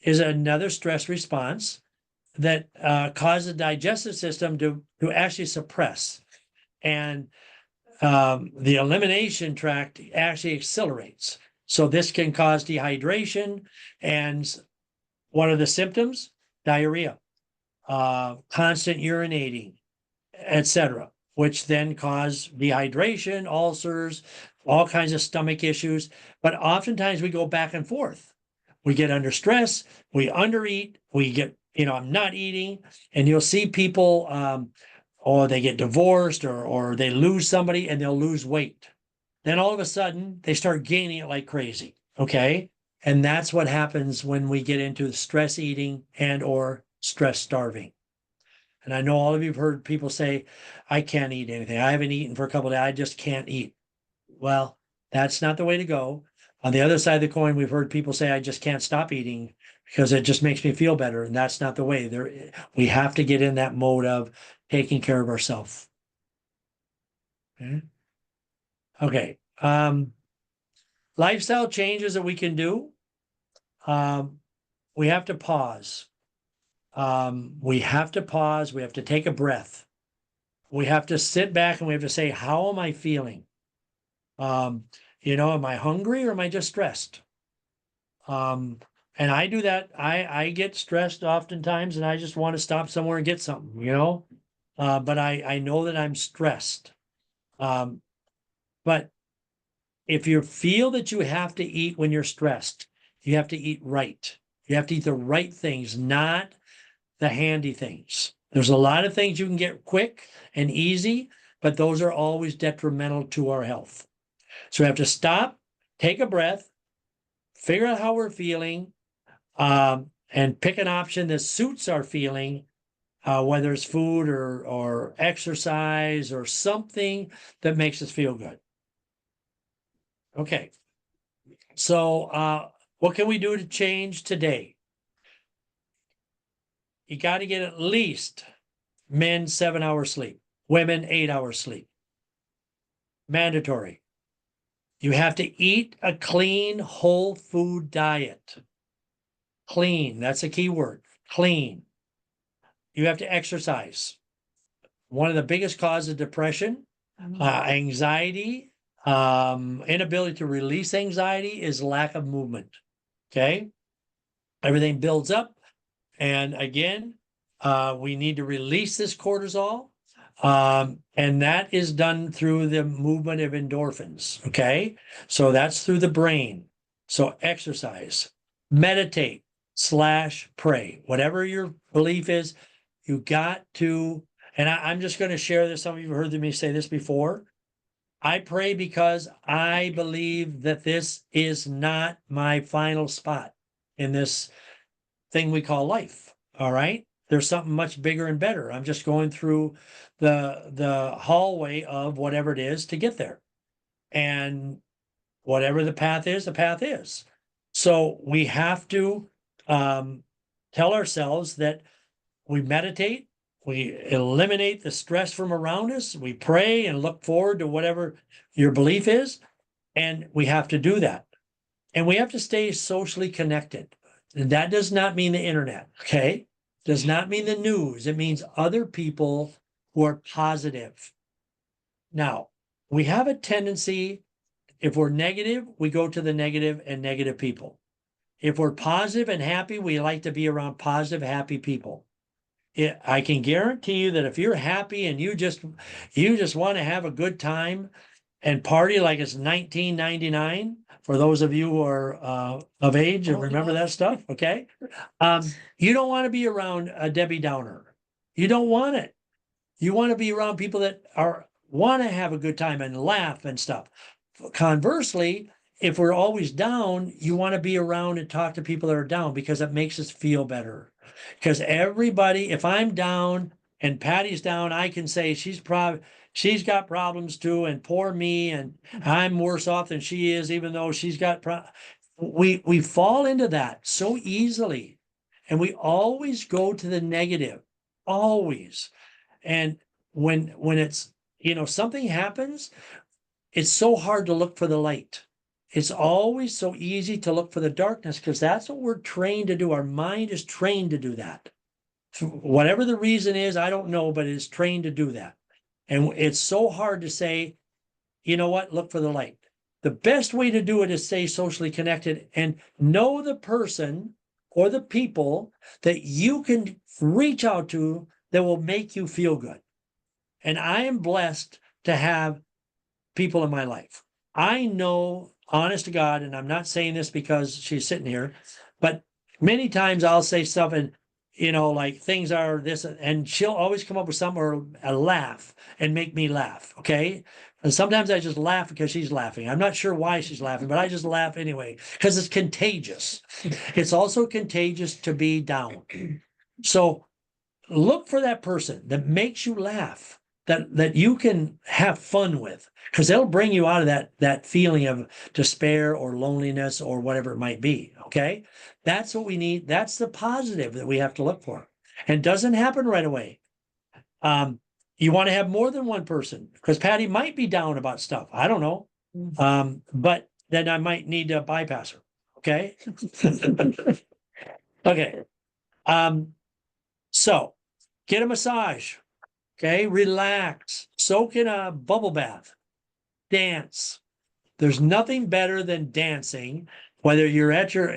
is another stress response that causes the digestive system to actually suppress, and the elimination tract actually accelerates. So this can cause dehydration, and what are the symptoms? Diarrhea, constant urinating, etc., which then cause dehydration, ulcers, all kinds of stomach issues. But oftentimes we go back and forth. We get under stress, we undereat, we get, I'm not eating, and you'll see people, or they get divorced, or they lose somebody and they'll lose weight. Then all of a sudden they start gaining it like crazy. Okay. And that's what happens when we get into stress eating and or stress starving. And I know all of you have heard people say, I can't eat anything. I haven't eaten for a couple of days. I just can't eat. Well, that's not the way to go. On the other side of the coin, we've heard people say, I just can't stop eating because it just makes me feel better. And that's not the way. We have to get in that mode of taking care of ourselves. Okay. Lifestyle changes that we can do. We have to pause. We have to pause. We have to take a breath. We have to sit back and we have to say, how am I feeling? Am I hungry or am I just stressed? And I do that. I get stressed oftentimes and I just want to stop somewhere and get something, but I know that I'm stressed. But if you feel that you have to eat when you're stressed, you have to eat right. You have to eat the right things, not the handy things. There's a lot of things you can get quick and easy, but those are always detrimental to our health. So we have to stop, take a breath, figure out how we're feeling, and pick an option that suits our feeling, whether it's food or exercise or something that makes us feel good. Okay. So what can we do to change today? You got to get at least men 7 hours sleep, women 8 hours sleep. Mandatory. You have to eat a clean, whole food diet. Clean, that's a key word. Clean. You have to exercise. One of the biggest causes of depression, anxiety, inability to release anxiety is lack of movement. Okay. Everything builds up. And again, we need to release this cortisol. And that is done through the movement of endorphins. Okay. So that's through the brain. So exercise, meditate / pray, whatever your belief is, you got to, and I'm just going to share this. Some of you have heard me say this before. I pray because I believe that this is not my final spot in this thing we call life. All right. There's something much bigger and better. I'm just going through the hallway of whatever it is to get there. And whatever the path is, the path is. So we have to tell ourselves that we meditate, we eliminate the stress from around us, we pray and look forward to whatever your belief is, and we have to do that. And we have to stay socially connected. And that does not mean the internet, okay? Does not mean the news. It means other people who are positive. Now, we have a tendency, if we're negative, we go to the negative and negative people. If we're positive and happy, we like to be around positive, happy people. I can guarantee you that if you're happy and you just want to have a good time and party like it's 1999, for those of you who are of age and remember that stuff, okay? You don't want to be around a Debbie Downer. You don't want it. You want to be around people that want to have a good time and laugh and stuff. Conversely, if we're always down, you want to be around and talk to people that are down because it makes us feel better. Because everybody, if I'm down and Patty's down, I can say she's got problems too, and poor me, and I'm worse off than she is, even though she's got we fall into that so easily, and we always go to the negative, always. And when it's something happens, it's so hard to look for the light. It's always so easy to look for the darkness because that's what we're trained to do. Our mind is trained to do that. Whatever the reason is, I don't know, but it's trained to do that. And it's so hard to say, you know what, look for the light. The best way to do it is stay socially connected and know the person or the people that you can reach out to that will make you feel good. And I am blessed to have people in my life. I know, honest to God, and I'm not saying this because she's sitting here, but many times I'll say stuff and, like things are this, and she'll always come up with something or a laugh and make me laugh. Okay. And sometimes I just laugh because she's laughing. I'm not sure why she's laughing, but I just laugh anyway because it's contagious. It's also contagious to be down. So look for that person that makes you laugh, that you can have fun with, because they'll bring you out of that feeling of despair or loneliness or whatever it might be. Okay. That's what we need. That's the positive that we have to look for. And it doesn't happen right away. You want to have more than one person because Patty might be down about stuff. I don't know. But then I might need to bypass her. Okay. Okay. So get a massage. Okay. Relax. Soak in a bubble bath. Dance. There's nothing better than dancing, whether you're at your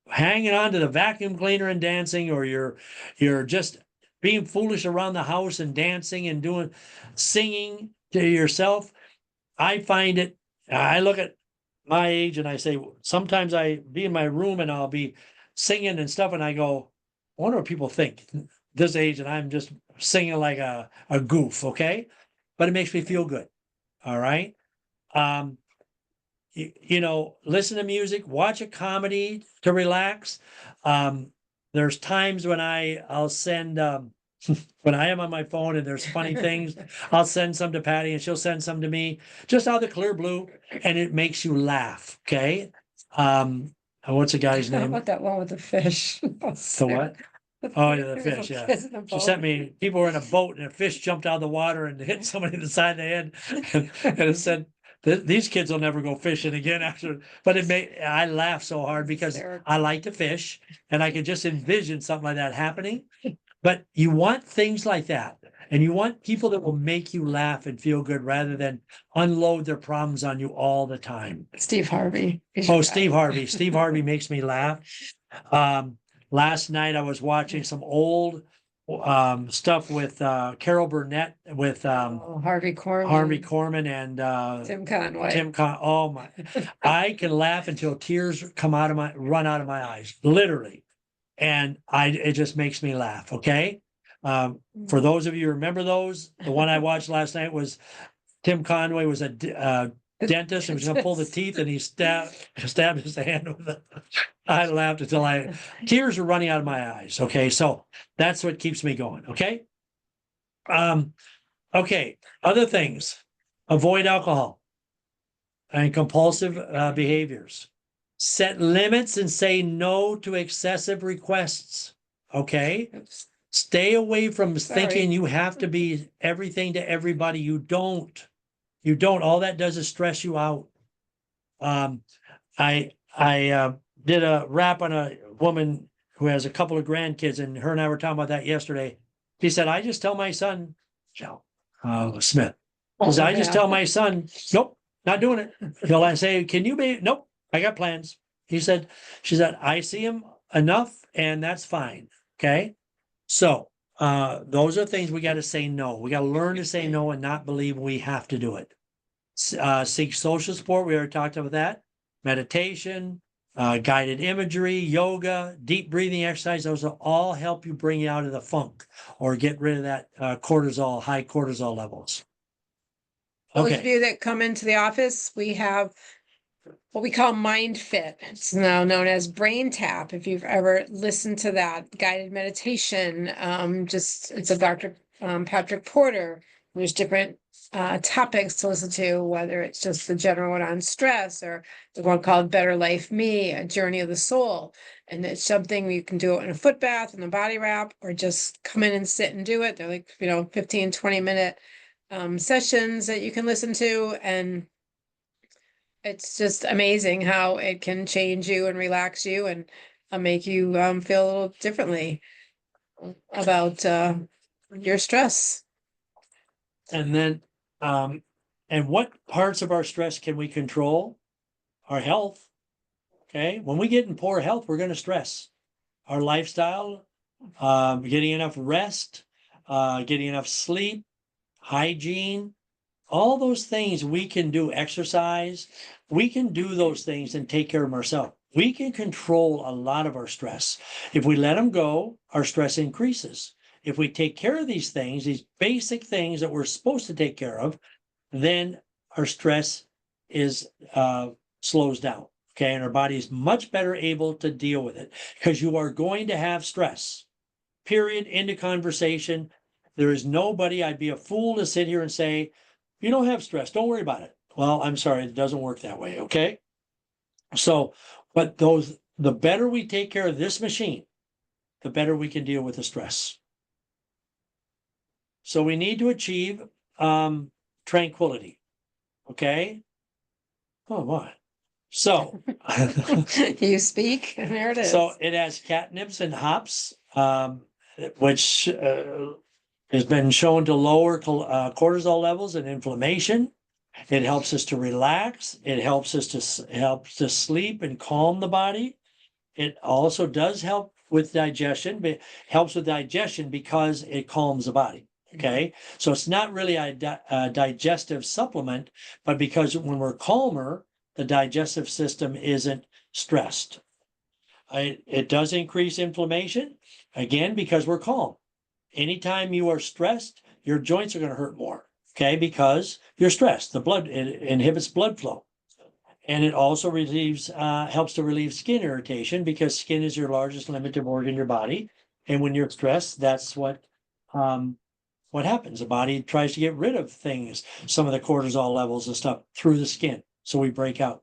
hanging on to the vacuum cleaner and dancing, or you're just being foolish around the house and dancing and singing to yourself. I find it, I look at my age and I say, sometimes I be in my room and I'll be singing and stuff and I go, I wonder what people think. this age and I'm just singing like a goof, okay? But it makes me feel good. All right. You know, listen to music, watch a comedy to relax. There's times when I'll send when I am on my phone and there's funny things, I'll send some to Patty and she'll send some to me, just out of the clear blue, and it makes you laugh. Okay. What's the guy's How name? about that one with the fish? The what? Oh, yeah, the fish, yeah. She sent me, people were in a boat and a fish jumped out of the water and hit somebody in the side of the head. And it said, these kids will never go fishing again after, but I laugh so hard because I like to fish and I can just envision something like that happening. But you want things like that. And you want people that will make you laugh and feel good rather than unload their problems on you all the time. Steve Harvey. Oh, Steve Harvey. Steve Harvey makes me laugh. Last night I was watching some old stuff with Carol Burnett with Harvey Korman. And Tim Conway. Oh my, I can laugh until tears run out of my eyes, literally. And it just makes me laugh. Okay. For those of you who remember those, the one I watched last night was Tim Conway was a dentist and was going to pull the teeth and he stabbed his hand with it. I laughed until tears were running out of my eyes. Okay. So that's what keeps me going. Okay. Okay. Other things, avoid alcohol and compulsive behaviors. Set limits and say no to excessive requests. Okay. Oops. Stay away from Sorry. thinking you have to be everything to everybody. You don't. You don't. All that does is stress you out. I did a rap on a woman who has a couple of grandkids, and her and I were talking about that yesterday. She said, I just tell my son, Smith, I just tell my son, nope, not doing it. He'll say, can you be? Nope, I got plans. She said, I see him enough and that's fine. Okay. So those are things we got to say no. We got to learn to say no and not believe we have to do it. Seek social support. We already talked about that. Meditation, guided imagery, yoga, deep breathing exercise. Those will all help you bring you out of the funk or get rid of that high cortisol levels. Those of you that come into the office, we have what we call Mind Fit. It's now known as Brain Tap. If you've ever listened to that guided meditation, it's a Dr. Patrick Porter. There's different topics to listen to, whether it's just the general one on stress or the one called Better Life Me, a journey of the soul. And it's something you can do it in a foot bath, in a body wrap, or just come in and sit and do it. They're like, 15, 20-minute sessions that you can listen to. And it's just amazing how it can change you and relax you and make you feel a little differently about your stress. And then, and what parts of our stress can we control? Our health. Okay. When we get in poor health, we're going to stress. Our lifestyle, getting enough rest, getting enough sleep, hygiene, all those things we can do, exercise, we can do those things and take care of ourselves. We can control a lot of our stress. If we let them go, our stress increases. If we take care of these things, these basic things that we're supposed to take care of, then our stress slows down. Okay. And our body is much better able to deal with it because you are going to have stress, period, into conversation. There is nobody, I'd be a fool to sit here and say, you don't have stress, don't worry about it. Well, I'm sorry, it doesn't work that way. Okay. So, but the better we take care of this machine, the better we can deal with the stress. So we need to achieve tranquility. Okay. Oh, what? So you speak, and there it is. So it has catnips and hops, which has been shown to lower cortisol levels and inflammation. It helps us to relax. It helps us to sleep and calm the body. It also does help with digestion, but helps with digestion because it calms the body. Okay. So it's not really a digestive supplement, but because when we're calmer, the digestive system isn't stressed. It does increase inflammation, again, because we're calm. anytime you are stressed, your joints are going to hurt more. Okay, because you're stressed. The blood, it inhibits blood flow. And it also relieves, helps to relieve skin irritation, because skin is your largest limited organ in your body. And when you're stressed, that's what happens. The body tries to get rid of things, some of the cortisol levels and stuff, through the skin. So we break out.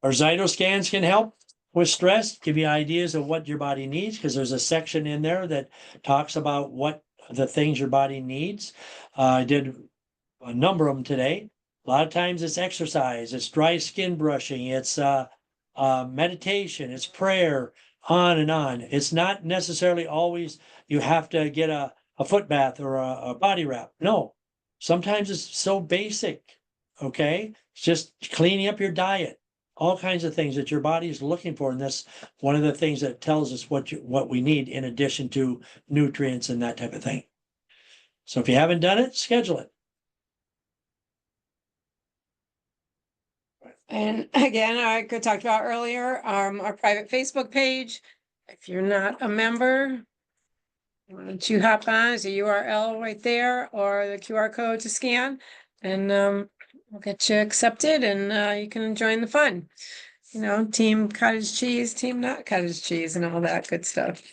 Our Zytoscans can help with stress, give you ideas of what your body needs, because there's a section in there that talks about what the things your body needs. I did a number of them today. A lot of times it's exercise, it's dry skin brushing, it's meditation, it's prayer, on and on. It's not necessarily always you have to get a foot bath or a body wrap. No, sometimes it's so basic. Okay, it's just cleaning up your diet, all kinds of things that your body is looking for, and that's one of the things that tells us what we need, in addition to nutrients and that type of thing. So if you haven't done it, schedule it. And again, I could talk about earlier, our private Facebook page. If you're not a member, why don't you hop on, there's a URL right there, or the QR code to scan, and we'll get you accepted, and you can join the fun. You know, team cottage cheese, team not cottage cheese, and all that good stuff.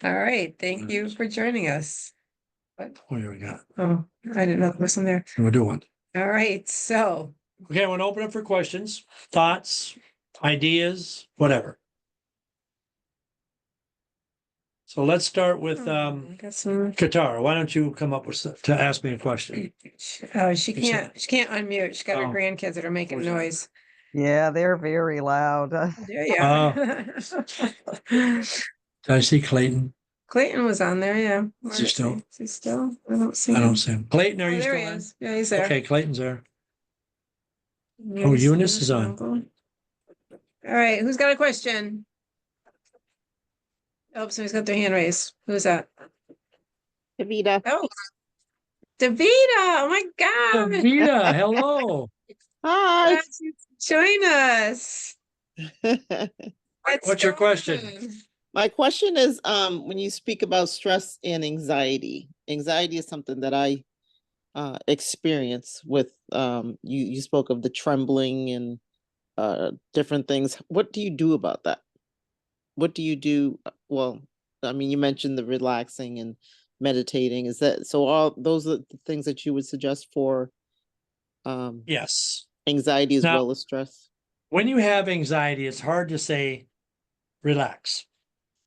All right, thank you for joining us. What do we got? Oh, I didn't know there was some there. We'll do one. All right, so Okay, I want to open up for questions, thoughts, ideas, whatever. So let's start with got some. Katara. Why don't you come up with to ask me a question? Oh, she can't unmute. She's got her Oh. grandkids that are making Where's that? noise. Yeah, they're very loud. There you are. Did I see Clayton? Clayton was on there, yeah. Is he still? Is he still? I don't see I him. don't see him. Clayton, are Oh, you there still he on? is. Yeah, he's there. Okay, Clayton's there. Eunice- Eunice is on. Uncle. All right, who's got a question? Oh, somebody's got their hand raised. Who's that? Davita. Oh, Davita. Oh my God. Davita, hello. Hi. Glad you could join us. What's your question? My question is, when you speak about stress and anxiety is something that I experience with, you spoke of the trembling and different things. What do you do about that? What do you do? Well, I mean, you mentioned the relaxing and meditating. Is that so? All those are the things that you would suggest for Yes. anxiety as Now- well as stress? When you have anxiety, it's hard to say relax.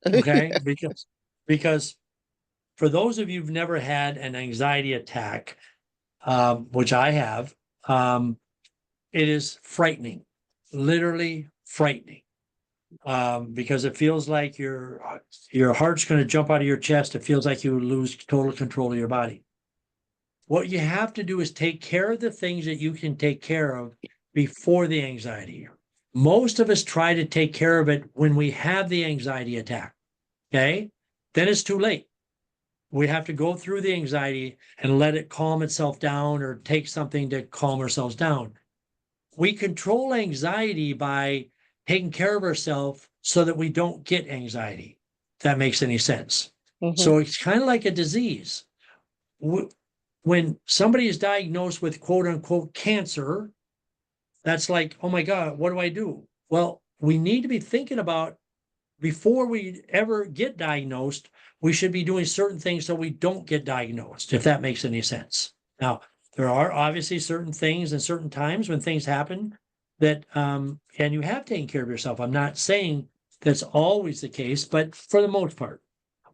Okay, because for those of you who've never had an anxiety attack, which I have, it is frightening, literally frightening, because it feels like your heart's going to jump out of your chest. It feels like you lose total control of your body. What you have to do is take care of the things that you can take care of before the anxiety. Most of us try to take care of it when we have the anxiety attack. Okay, then it's too late. We have to go through the anxiety and let it calm itself down, or take something to calm ourselves down. We control anxiety by taking care of ourselves so that we don't get anxiety. If that makes any sense. Mhm. So it's kind of like a disease. When somebody is diagnosed with quote unquote cancer, that's like, oh my God, what do I do? Well, we need to be thinking about, before we ever get diagnosed, we should be doing certain things so we don't get diagnosed, if that makes any sense. Now, there are obviously certain things and certain times when things happen that, and you have taken care of yourself. I'm not saying that's always the case, but for the most part,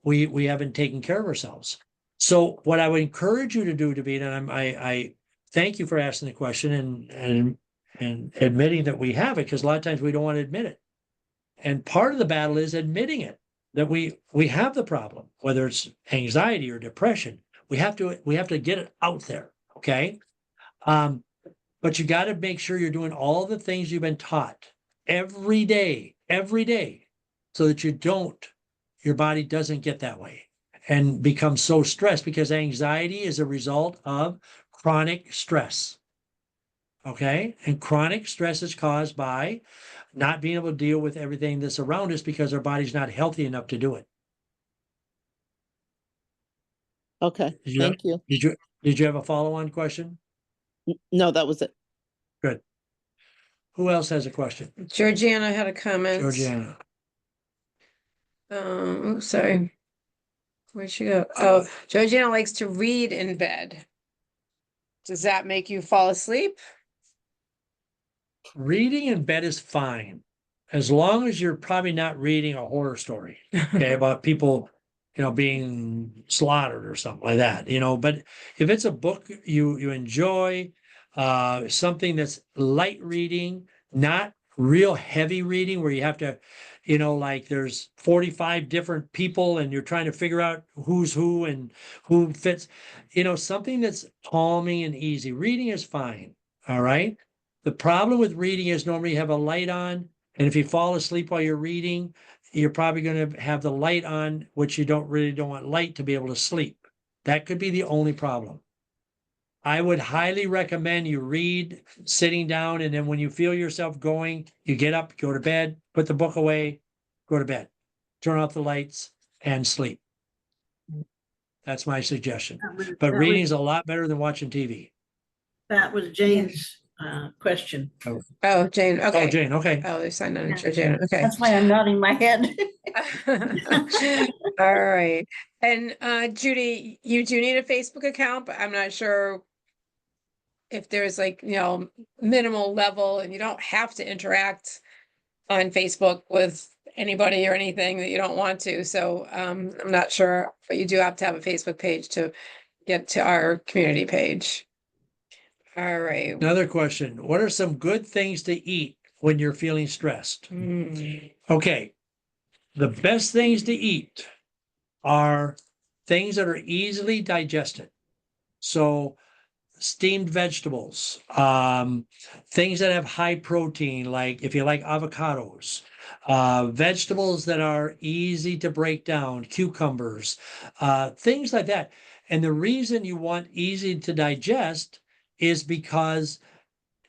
we haven't taken care of ourselves. So what I would encourage you to do, Davina, and I thank you for asking the question and admitting that we have it, because a lot of times we don't want to admit it. And part of the battle is admitting it, that we have the problem, whether it's anxiety or depression. We have to get it out there. Okay. But you got to make sure you're doing all the things you've been taught every day, so that your body doesn't get that way and become so stressed, because anxiety is a result of chronic stress. Okay. And chronic stress is caused by not being able to deal with everything that's around us because our body's not healthy enough to do it. Okay, Did you, thank you. did you have a follow-on question? No, that was it. Good. Who else has a question? Georgiana had a comment. Georgiana. Oops, sorry. Where'd she go? Oh, Georgiana likes to read in bed. Does that make you fall asleep? Reading in bed is fine, as long as you're probably not reading a horror story, okay, about people, being slaughtered or something like that, But if it's a book you enjoy, something that's light reading, not real heavy reading where you have to, like there's 45 different people and you're trying to figure out who's who and who fits, something that's calming and easy. Reading is fine. All right. The problem with reading is normally you have a light on, and if you fall asleep while you're reading, you're probably going to have the light on, which you don't want light to be able to sleep. That could be the only problem. I would highly recommend you read sitting down, and then when you feel yourself going, you get up, go to bed, put the book away, go to bed, turn off the lights, and sleep. That's my suggestion. But reading is a lot better than watching TV. That was Jane's question. Oh, Jane, Oh, okay. Jane, okay. Oh, they signed on to Georgiana, okay. That's why I'm nodding my head. All right. And Judy, you do need a Facebook account, but I'm not sure if there's like, minimal level, and you don't have to interact on Facebook with anybody or anything that you don't want to. So I'm not sure, but you do have to have a Facebook page to get to our community page. All right. Another question. What are some good things to eat when you're feeling stressed? Okay. The best things to eat are things that are easily digested. So steamed vegetables, things that have high protein, like if you like avocados, vegetables that are easy to break down, cucumbers, things like that. And the reason you want easy to digest is because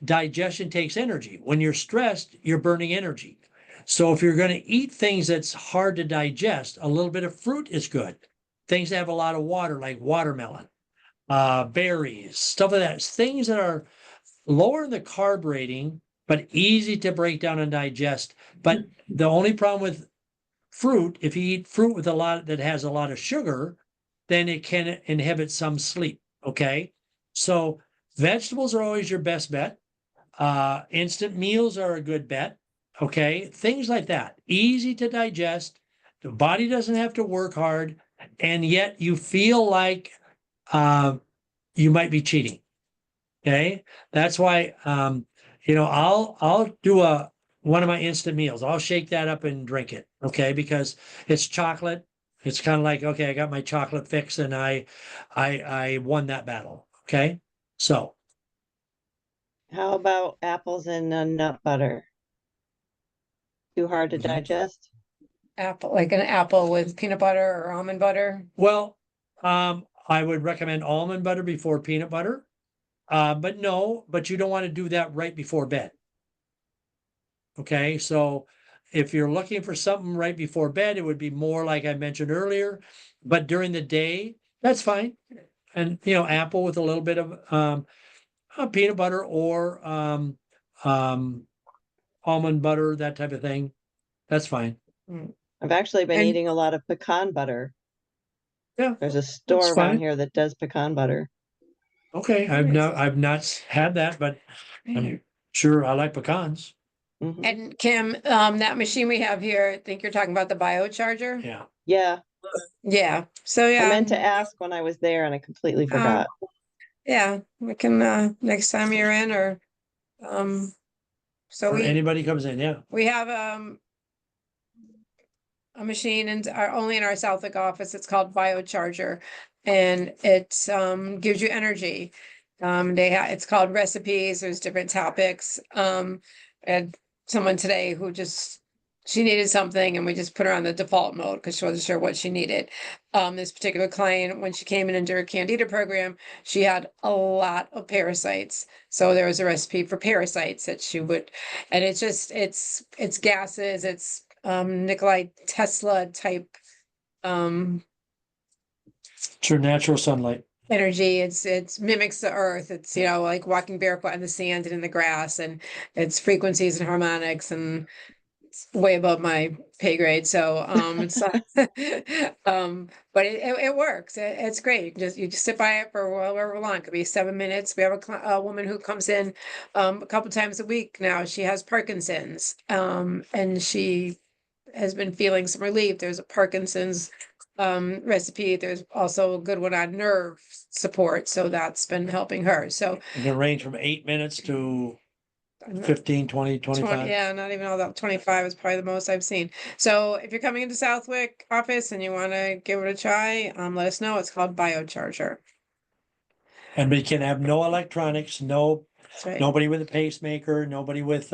digestion takes energy. When you're stressed, you're burning energy. So if you're going to eat things that's hard to digest, a little bit of fruit is good. Things that have a lot of water, like watermelon, berries, stuff like that. Things that are lower in the carb rating, but easy to break down and digest. But the only problem with fruit, if you eat fruit with that has a lot of sugar, then it can inhibit some sleep. Okay. So vegetables are always your best bet. Instant meals are a good bet. Okay. Things like that. Easy to digest. The body doesn't have to work hard. And yet you feel like you might be cheating. Okay. That's why, I'll do one of my instant meals. I'll shake that up and drink it. Okay. Because it's chocolate. It's kind of like, okay, I got my chocolate fix and I won that battle. Okay. So How about apples and nut butter? Too hard to digest? Apple, like an apple with peanut butter or almond butter. well, I would recommend almond butter before peanut butter. But you don't want to do that right before bed. Okay, so if you're looking for something right before bed, it would be more like I mentioned earlier, but during the day, that's fine. And, apple with a little bit of peanut butter or almond butter, that type of thing. That's fine. I've actually been And- eating a lot of pecan butter. Yeah, There's a store around fine. here that does pecan butter. Okay, I've not had that, but I'm sure I like pecans. Mhm. And Kim, that machine we have here, I think you're talking about the biocharger. Yeah. Yeah, Yeah. So I yeah, meant to ask when I was there and I completely forgot. yeah, we can next time you're in or so Or we anybody comes in, yeah. we have a machine only in our Southwick office. It's called biocharger, and it gives you energy. It's called recipes. There's different topics. And someone today who just she needed something and we just put her on the default mode because she wasn't sure what she needed. This particular client, when she came in and did her candida program, she had a lot of parasites. So there was a recipe for parasites that she would, and it's just, it's gases, it's Nikolai Tesla type It's your natural sunlight. energy. It's mimics the earth. It's, you know, like walking barefoot in the sand and in the grass, and it's frequencies and harmonics, and it's way above my pay grade. So it's but it works. It's great. You just sit by it for however long. It could be 7 minutes. We have a woman who comes in a couple times a week now. She has Parkinson's, and she has been feeling some relief. There's a Parkinson's recipe. There's also a good one on nerve support. So that's been helping her. So It can range from 8 minutes to 15, 20, 25. yeah, not even all that. 25 is probably the most I've seen. So if you're coming into Southwick office and you want to give it a try, let us know. It's called Biocharger. And we can have no electronics, That's right. nobody with a pacemaker, nobody with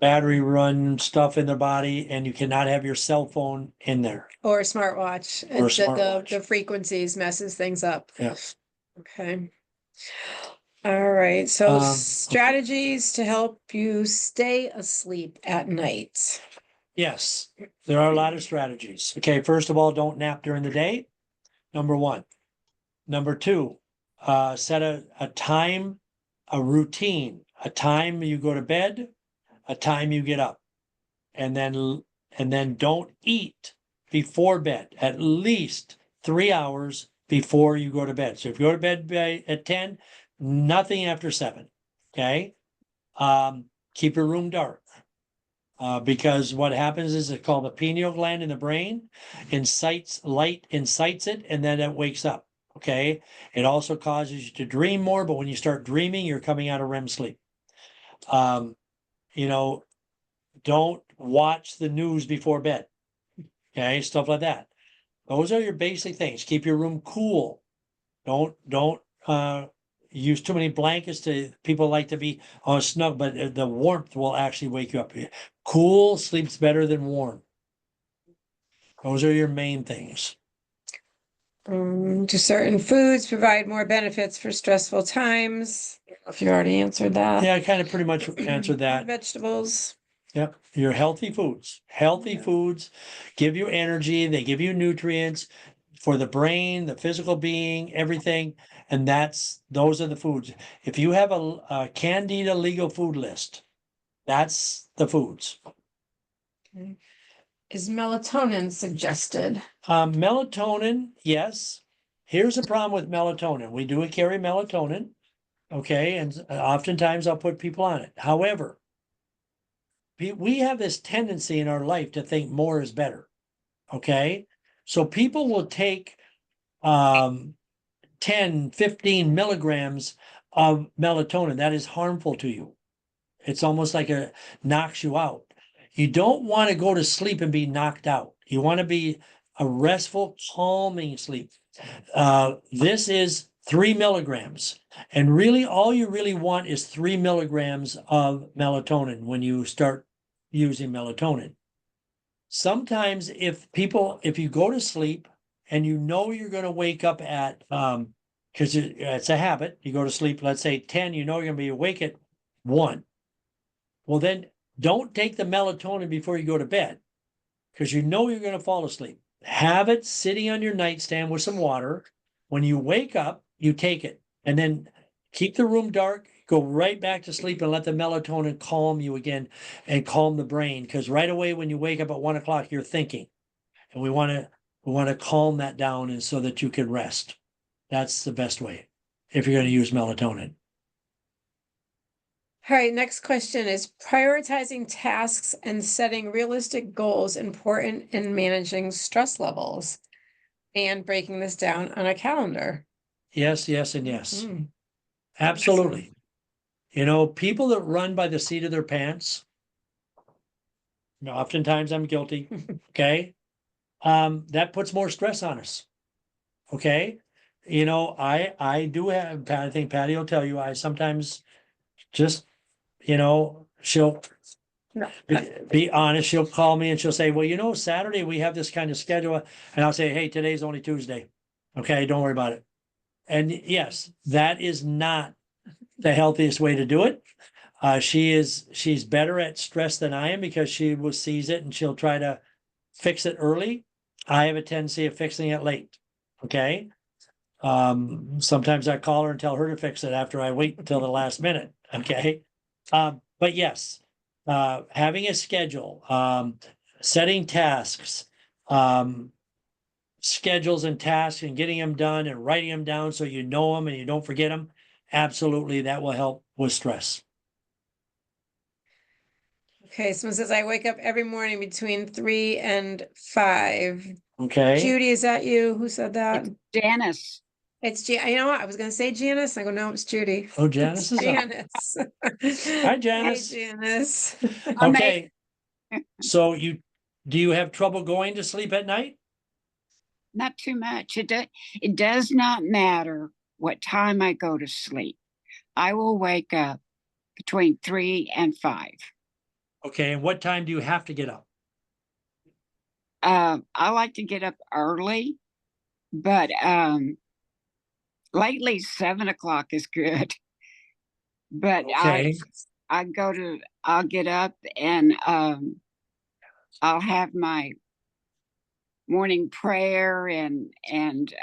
battery run stuff in their body, and you cannot have your cell phone in there. Or a smartwatch. Or a It's the smartwatch. frequencies messes things up. Yeah. Okay. All right. So Okay. strategies to help you stay asleep at night. Yes, there are a lot of strategies. Okay, first of all, don't nap during the day. Number one. Number two, set a time, a routine, a time you go to bed, a time you get up. And then don't eat before bed, at least 3 hours before you go to bed. So if you go to bed at 10, nothing after 7. Okay. Keep your room dark. Because what happens is it's called the pineal gland in the brain, light incites it, and then it wakes up. Okay. It also causes you to dream more, but when you start dreaming, you're coming out of REM sleep. You know, don't watch the news before bed. Okay, stuff like that. Those are your basic things. Keep your room cool. Don't use too many blankets. People like to be snug, but the warmth will actually wake you up. Cool sleeps better than warm. Those are your main things. Do certain foods provide more benefits for stressful times? I don't know if you already answered that. Yeah, I kind of pretty much answered that. Vegetables. Yep, your healthy foods. Healthy Yeah. foods give you energy, they give you nutrients for the brain, the physical being, everything. And those are the foods. If you have a Candida legal food list, that's the foods. Okay. Is melatonin suggested? Melatonin, yes. Here's the problem with melatonin. We do carry melatonin, okay, and oftentimes I'll put people on it. However, we have this tendency in our life to think more is better. Okay. So people will take 10, 15 milligrams of melatonin. That is harmful to you. It's almost like knocks you out. You don't want to go to sleep and be knocked out. You want to be a restful, calming sleep. This is 3 milligrams. And really, all you really want is 3 milligrams of melatonin when you start using melatonin. Sometimes if you go to sleep and you know you're going to wake up at, because it's a habit, you go to sleep, let's say 10, you know you're going to be awake at 1. Well, then don't take the melatonin before you go to bed because you know you're going to fall asleep. Have it sitting on your nightstand with some water. When you wake up, you take it and then keep the room dark, go right back to sleep and let the melatonin calm you again and calm the brain. Because right away when you wake up at 1 o'clock, you're thinking. And we want to calm that down and so that you can rest. That's the best way if you're going to use melatonin. All right, next question is prioritizing tasks and setting realistic goals important in managing stress levels and breaking this down on a calendar. Yes, yes, and yes. Mm. Absolutely. You know, people that run by the seat of their pants, oftentimes I'm guilty, okay? That puts more stress on us, okay? You know, I do have, I think Patty will tell you, I sometimes just, you know, she'll No. Be honest, she'll call me and she'll say, well, you know, Saturday we have this kind of schedule. And I'll say, hey, today's only Tuesday. Okay, don't worry about it. And yes, that is not the healthiest way to do it. She's better at stress than I am because sees it and she'll try to fix it early. I have a tendency of fixing it late. Okay. Sometimes I call her and tell her to fix it after I wait until the last minute. Okay. But yes, having a schedule, setting tasks, schedules and tasks and getting them done and writing them down so you know them and you don't forget them. Absolutely. That will help with stress. Okay, someone says I wake up every morning between 3 and 5. Okay. Judy, is that you? Who said that? Janice. It's you know what? I was gonna say Janice. I go, no, it's Judy. Oh, Janice is up. Janice. Hi, Janice. Hey, Janice. Okay. So do you have trouble going to sleep at night? Not too much. It does not matter what time I go to sleep. I will wake up between 3 and 5. Okay. And what time do you have to get up? I like to get up early, but lately 7 o'clock is good. But Okay. I'll get up and I'll have my morning prayer and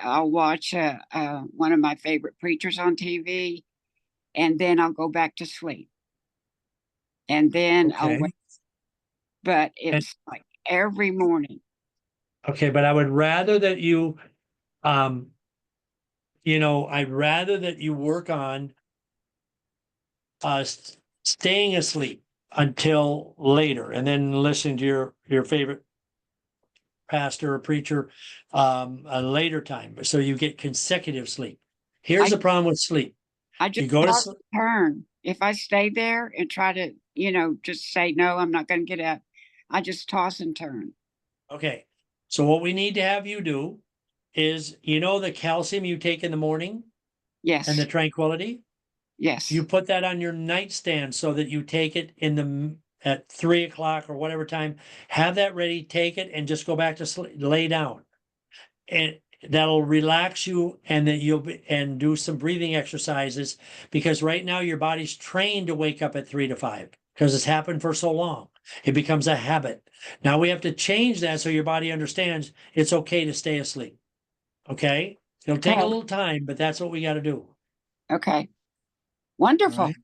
I'll watch one of my favorite preachers on TV, and then I'll go back to sleep. And then I'll Okay. wake. But it's like every morning. Okay. But I would rather that you, I'd rather that you work on staying asleep until later and then listen to your favorite pastor or preacher a later time, so you get consecutive sleep. Here's the problem with sleep. I You just go to toss sleep. and turn. If I stay there and try to, just say, no, I'm not going to get up, I just toss and turn. Okay. So what we need to have you do is, the calcium you take in the morning Yes. and the tranquility, Yes. you put that on your nightstand so that you take it at 3 o'clock or whatever time, have that ready, take it and just go back to sleep, lay down. And that'll relax you, and then and do some breathing exercises, because right now your body's trained to wake up at 3 to 5 because it's happened for so long. It becomes a habit. Now we have to change that so your body understands it's okay to stay asleep. Okay. It'll take a little time, but that's what we got to do. Okay. Wonderful. All right.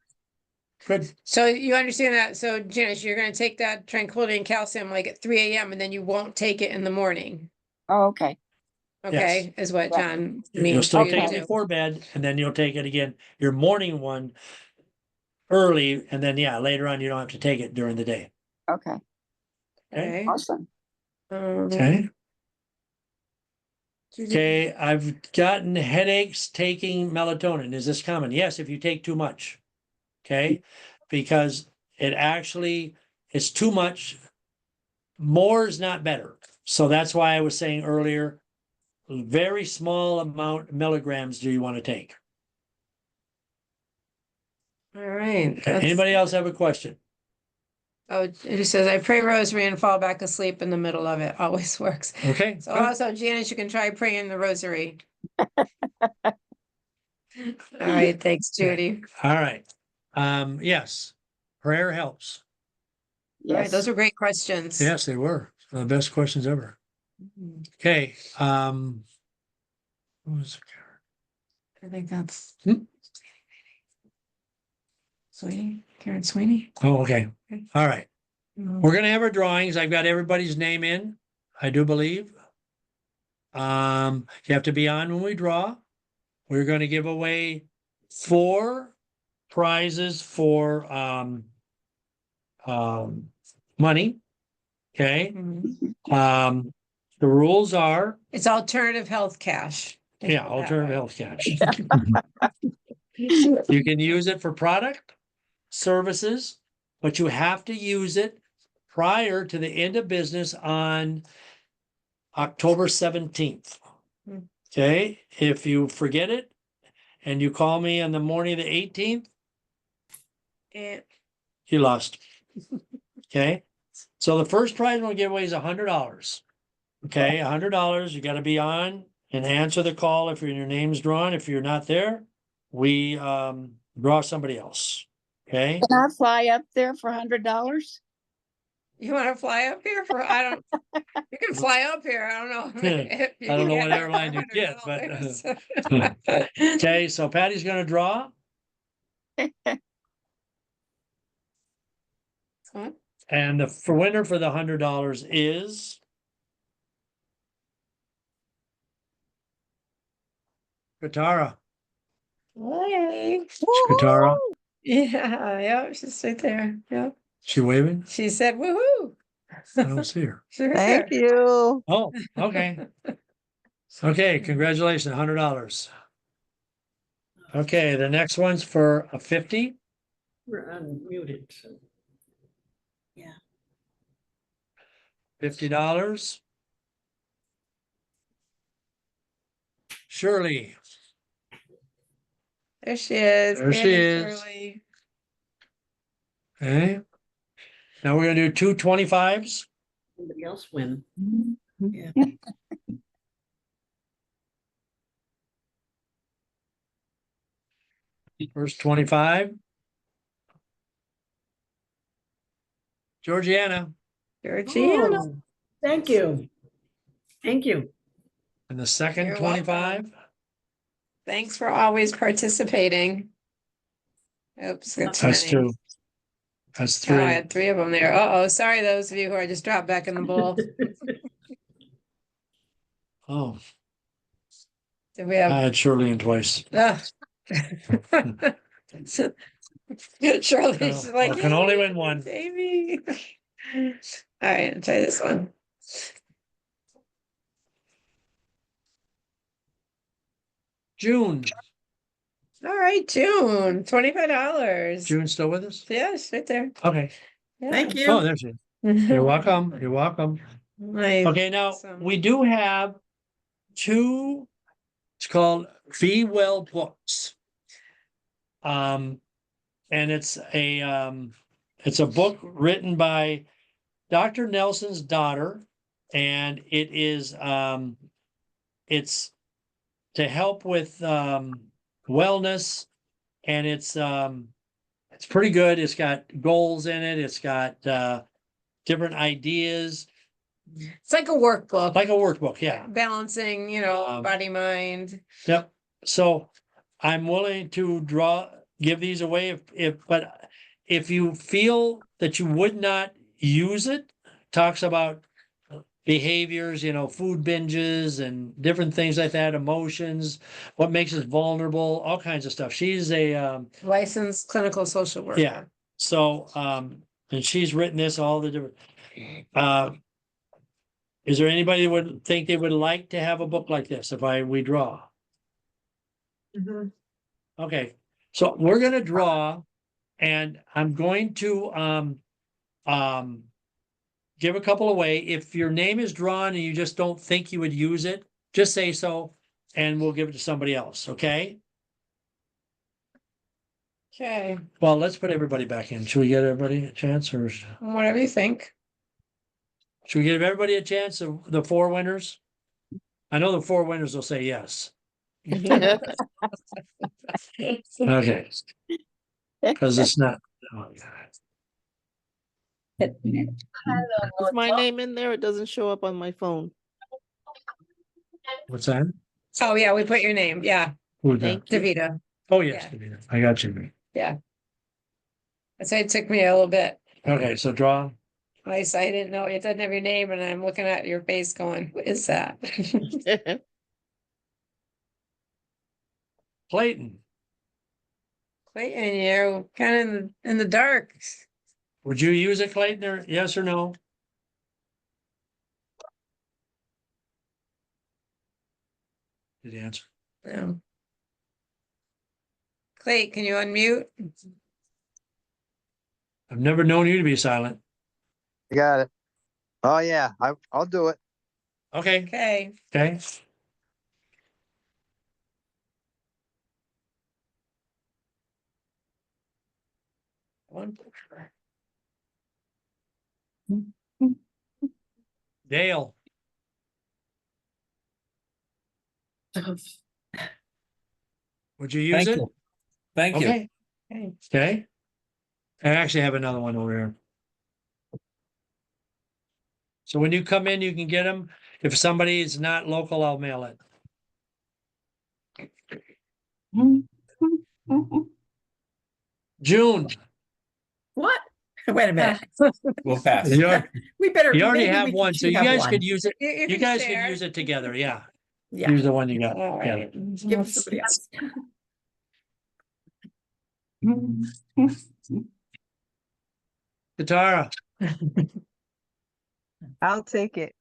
Good. So you understand that? So Janice, you're gonna take that tranquility and calcium like at 3 a.m. and then you won't take it in the morning. Oh, okay. Okay, is what Yeah. John You'll means. still for you take to it do. before bed, and then you'll take it again, your morning one early, and then later on you don't have to take it during the day. Okay. Okay. Awesome. Okay. Okay, I've gotten headaches taking melatonin. Is this common? Yes, if you take too much. Okay, because it's too much. More is not better. So that's why I was saying earlier, very small amount milligrams do you want to take? All right. Okay. Anybody else have a question? Oh, it says, I pray rosary and fall back asleep in the middle of it. Always works. Okay. So good. also, Janice, you can try praying the rosary. All right. Thanks, Judy. All right. Yes, prayer helps. All right. Yes. Those are great questions. Yes, they were the best questions ever. Okay. What was the card? I think that's Hmm? Sweeney, Karen Sweeney. Oh, okay. Okay. All right. We're gonna have our drawings. I've got everybody's name in, I do believe. You have to be on when we draw. We're going to give away 4 prizes for money. Okay. Mhm. The rules are, It's alternative health cash. Think of it that alternative way. health cash. You can use it for product, services, but you have to use it prior to the end of business on October 17th. Hmm. Okay, if you forget it and you call me on the morning of the 18th, And you lost. Okay, so the first prize we'll give away is $100. Okay, $100. You got to be on and answer the call if your name's drawn. If you're not there, we draw somebody else. Okay. Can I fly up there for $100? You want to fly up here for, I don't, you can fly up here. I don't know. if you I don't know can what get airline you get, but $100. okay. So Patty's going to draw, Huh? and the winner for the $100 is Katara. Hey. Katara. Yeah, she's right there. Yeah. She waving? She said, woohoo. I don't see her. She's right Thank there. you. Oh, okay. Okay, congratulations, $100. Okay, the next one's for a 50. We're unmuted, so. $50. Shirley. There she is. There she Annie is. Shirley. Okay. Now we're gonna do two 25s. Somebody else win. Yeah. First 25. Georgiana. Georgiana. Oh, thank you. Thank you. And the second You're 25. Thanks for always participating. Oops, that's That's many. two. That's Oh, I three. had 3 of them there. Uh-oh, sorry, those of you who I just dropped back in the bowl. Oh, Did we I have? had Shirley in twice. Shirley's like, I can only "Yay, win one." Davey. All right, I'll try this one. June. All right, June, $25. June still with us? Yes, right there. Okay. Yeah. Thank Oh, you. there she is. You're welcome. You're welcome. Nice. Okay, now Awesome. we do have two, it's called Be Well Books. And it's a book written by Dr. Nelson's daughter, and it's to help with wellness, and it's pretty good. It's got goals in it. It's got different ideas, It's like a workbook. like a workbook. Yeah. Balancing, body, mind. Yep. So I'm willing to give these away but if you feel that you would not use it, talks about behaviors, food binges and different things like that, emotions, what makes us vulnerable, all kinds of stuff. She's a, Licensed clinical social worker. yeah. So, and she's written this, all the different, is there anybody that would think they would like to have a book like this if we draw? Mhm. Okay, so we're gonna draw, and I'm going to give a couple away. If your name is drawn and you just don't think you would use it, just say so, and we'll give it to somebody else. Okay. Okay, Well, let's put everybody back in. Should we get everybody a chance, or whatever you think. should we give everybody a chance of the 4 winners? I know the 4 winners will say yes. Okay. Because it's not. Oh, God. Is my name in there? It doesn't show up on my phone. What's that? Oh, yeah, we put your name. Yeah, Who's that? Thank you. Davita. Oh, yes, Yeah. Davina. I got you. Yeah. That's why it took me a little bit. Okay, so draw. I didn't know it doesn't have your name, and I'm looking at your face going, who is that? Clayton, Clayton, you're kind of in the dark. would you use it, Clayton, or yes or no? Did he answer? No. Clay, can you unmute? I've never known you to be silent. I got it. Oh yeah, I'll do it. Okay, Okay. okay. One. Dale, would you use Thank it? you. Thank you. Okay. Okay. I actually have another one over here. So when you come in, you can get them. If somebody is not local, I'll mail it. June, What? Wait a minute. We'll pass. you al- We better. you already maybe have we one, so should you have guys one. could use it. You can guys could share. use it together, yeah. Yeah, Use the one you got. All Yeah. right. give it to somebody else. Katara, I'll take it.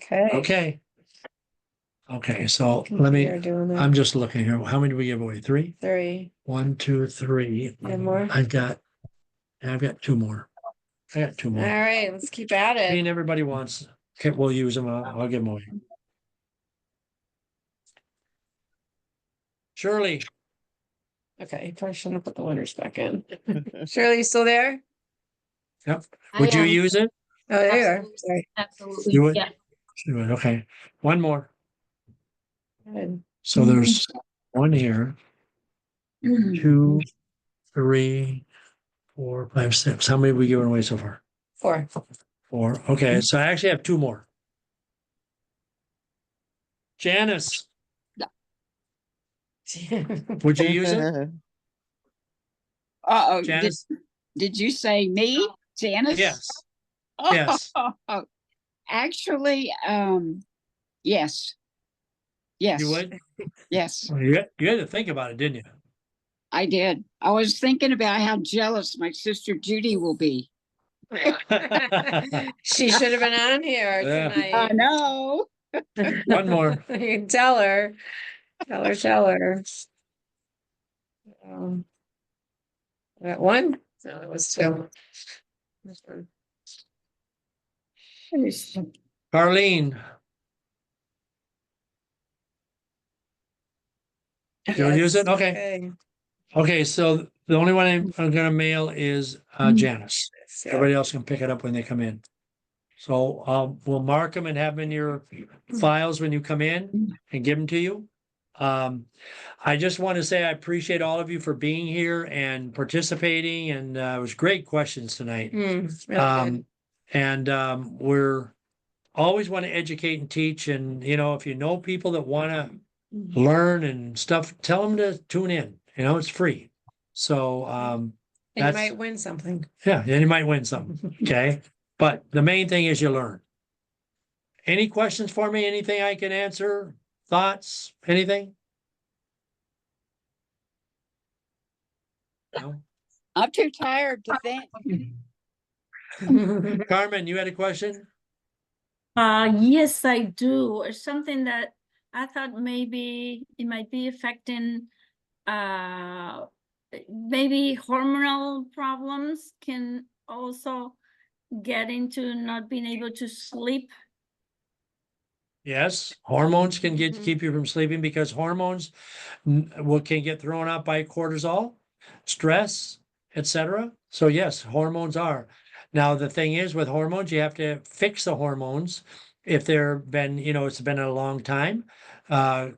Okay. okay. Okay, so let me, You're doing that. I'm just looking here. How many do we give away? 3? 3. 1, 2, 3. And more. I've got 2 more. I got 2 All more. right, let's keep at I mean, it. everybody wants, okay, we'll use them. I'll give them away. Shirley, Okay, you probably shouldn't have put the winners back in. Shirley, you still there? would you use it? Oh, there you are. Absolutely. Sorry. Absolutely. You would? Yeah. You would, okay. One more. Good. So there's one here, 2, 3, 4, 5, 6. How many have we given away so far? 4. 4. Okay, so I actually have 2 more. Janice, would you use it? Uh-oh, Janice? did you say me, Janice? Yes. Oh, Yes. actually, yes. Yes. You would? Yes, Well, you had to think about it, didn't you? I did. I was thinking about how jealous my sister Judy will be. She should have been on here Yeah. I tonight. know. One more. You can tell her. Tell her. I got 1? No, it was 2. This one. Carlene, you'll use it? Okay. Okay, so the only one I'm gonna mail is Janice. So, Everybody else can pick it up when they come in. So we'll mark them and have them in your files when you come in and give them to you. I just want to say I appreciate all of you for being here and participating, and it was great questions tonight. really good. And we're always want to educate and teach, and if you know people that want to learn and stuff, tell them to tune in. It's free. So And you that's might win something. yeah, and you might win something. Okay. But the main thing is you learn. Any questions for me? Anything I can answer? Thoughts? Anything? No? I'm too tired to think. Carmen, you had a question? Yes, I do. Or something that I thought maybe it might be affecting, maybe hormonal problems can also get into not being able to sleep. Yes, hormones can Mhm. keep you from sleeping because hormones can get thrown out by cortisol, stress, etc. So yes, hormones are. Now the thing is with hormones, you have to fix the hormones if they've been, it's been a long time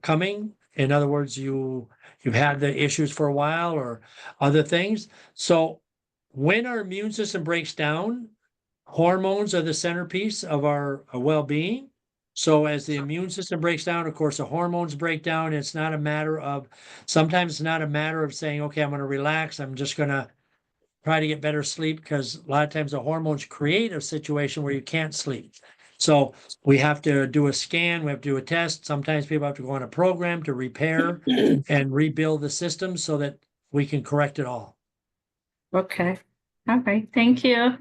coming. In other words, you've had the issues for a while or other things. So when our immune system breaks down, hormones are the centerpiece of our well-being. So as the immune system breaks down, of course, the hormones break down. Sometimes it's not a matter of saying, okay, I'm going to relax. I'm just going to try to get better sleep, because a lot of times the hormones create a situation where you can't sleep. So we have to do a scan. We have to do a test. Sometimes people have to go on a program to repair and rebuild the system so that we can correct it all. Okay. All right. Thank you.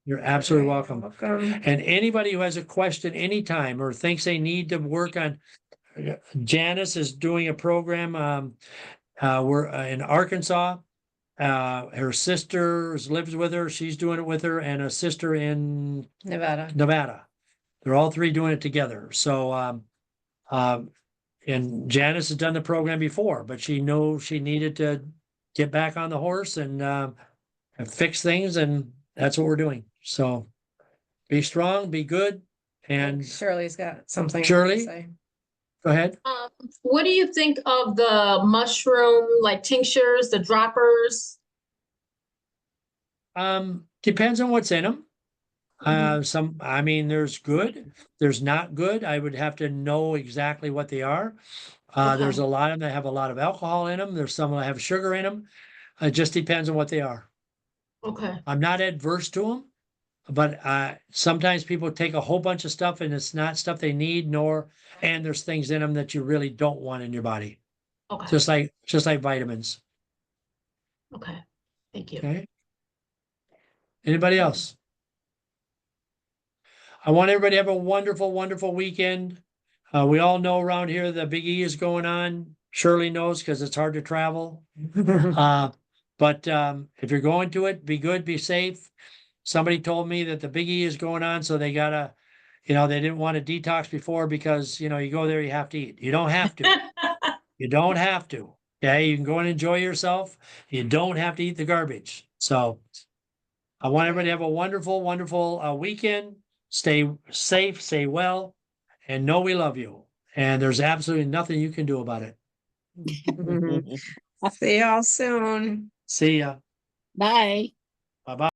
You're absolutely welcome. Welcome. And anybody who has a question anytime or thinks they need to work on, Janice is doing a program. We're in Arkansas. Her sister lives with her. She's doing it with her, and a sister in Nevada. They're all 3 doing it together. So, and Janice has done the program before, but she knows she needed to get back on the horse and fix things, and that's what we're doing. So be strong, be good, and Shirley's got something. to Shirley? say. go ahead. What do you think of the mushroom, like tinctures, the droppers? Depends on what's in them. Mm-hmm. I mean, there's good, there's not good. I would have to know exactly what they are. There's Okay. a lot of them that have a lot of alcohol in them. There's some that have sugar in them. It just depends on what they are. Okay. I'm not adverse to them, but sometimes people take a whole bunch of stuff and it's not stuff they need, and there's things in them that you really don't want in your body. Okay. Just like vitamins. Okay. Thank you. Okay. Anybody else? I want everybody to have a wonderful, wonderful weekend. We all know around here the Big E is going on. Shirley knows because it's hard to travel. But if you're going to it, be good, be safe. Somebody told me that the Big E is going on, so they gotta, they didn't want to detox before because, you go there, you have to eat. You don't have to. You don't have to. Okay, you can go and enjoy yourself. You don't have to eat the garbage. So I want everybody to have a wonderful, wonderful weekend. Stay safe, stay well, and know we love you. And there's absolutely nothing you can do about it. See y'all soon. See ya. Bye. Bye-bye.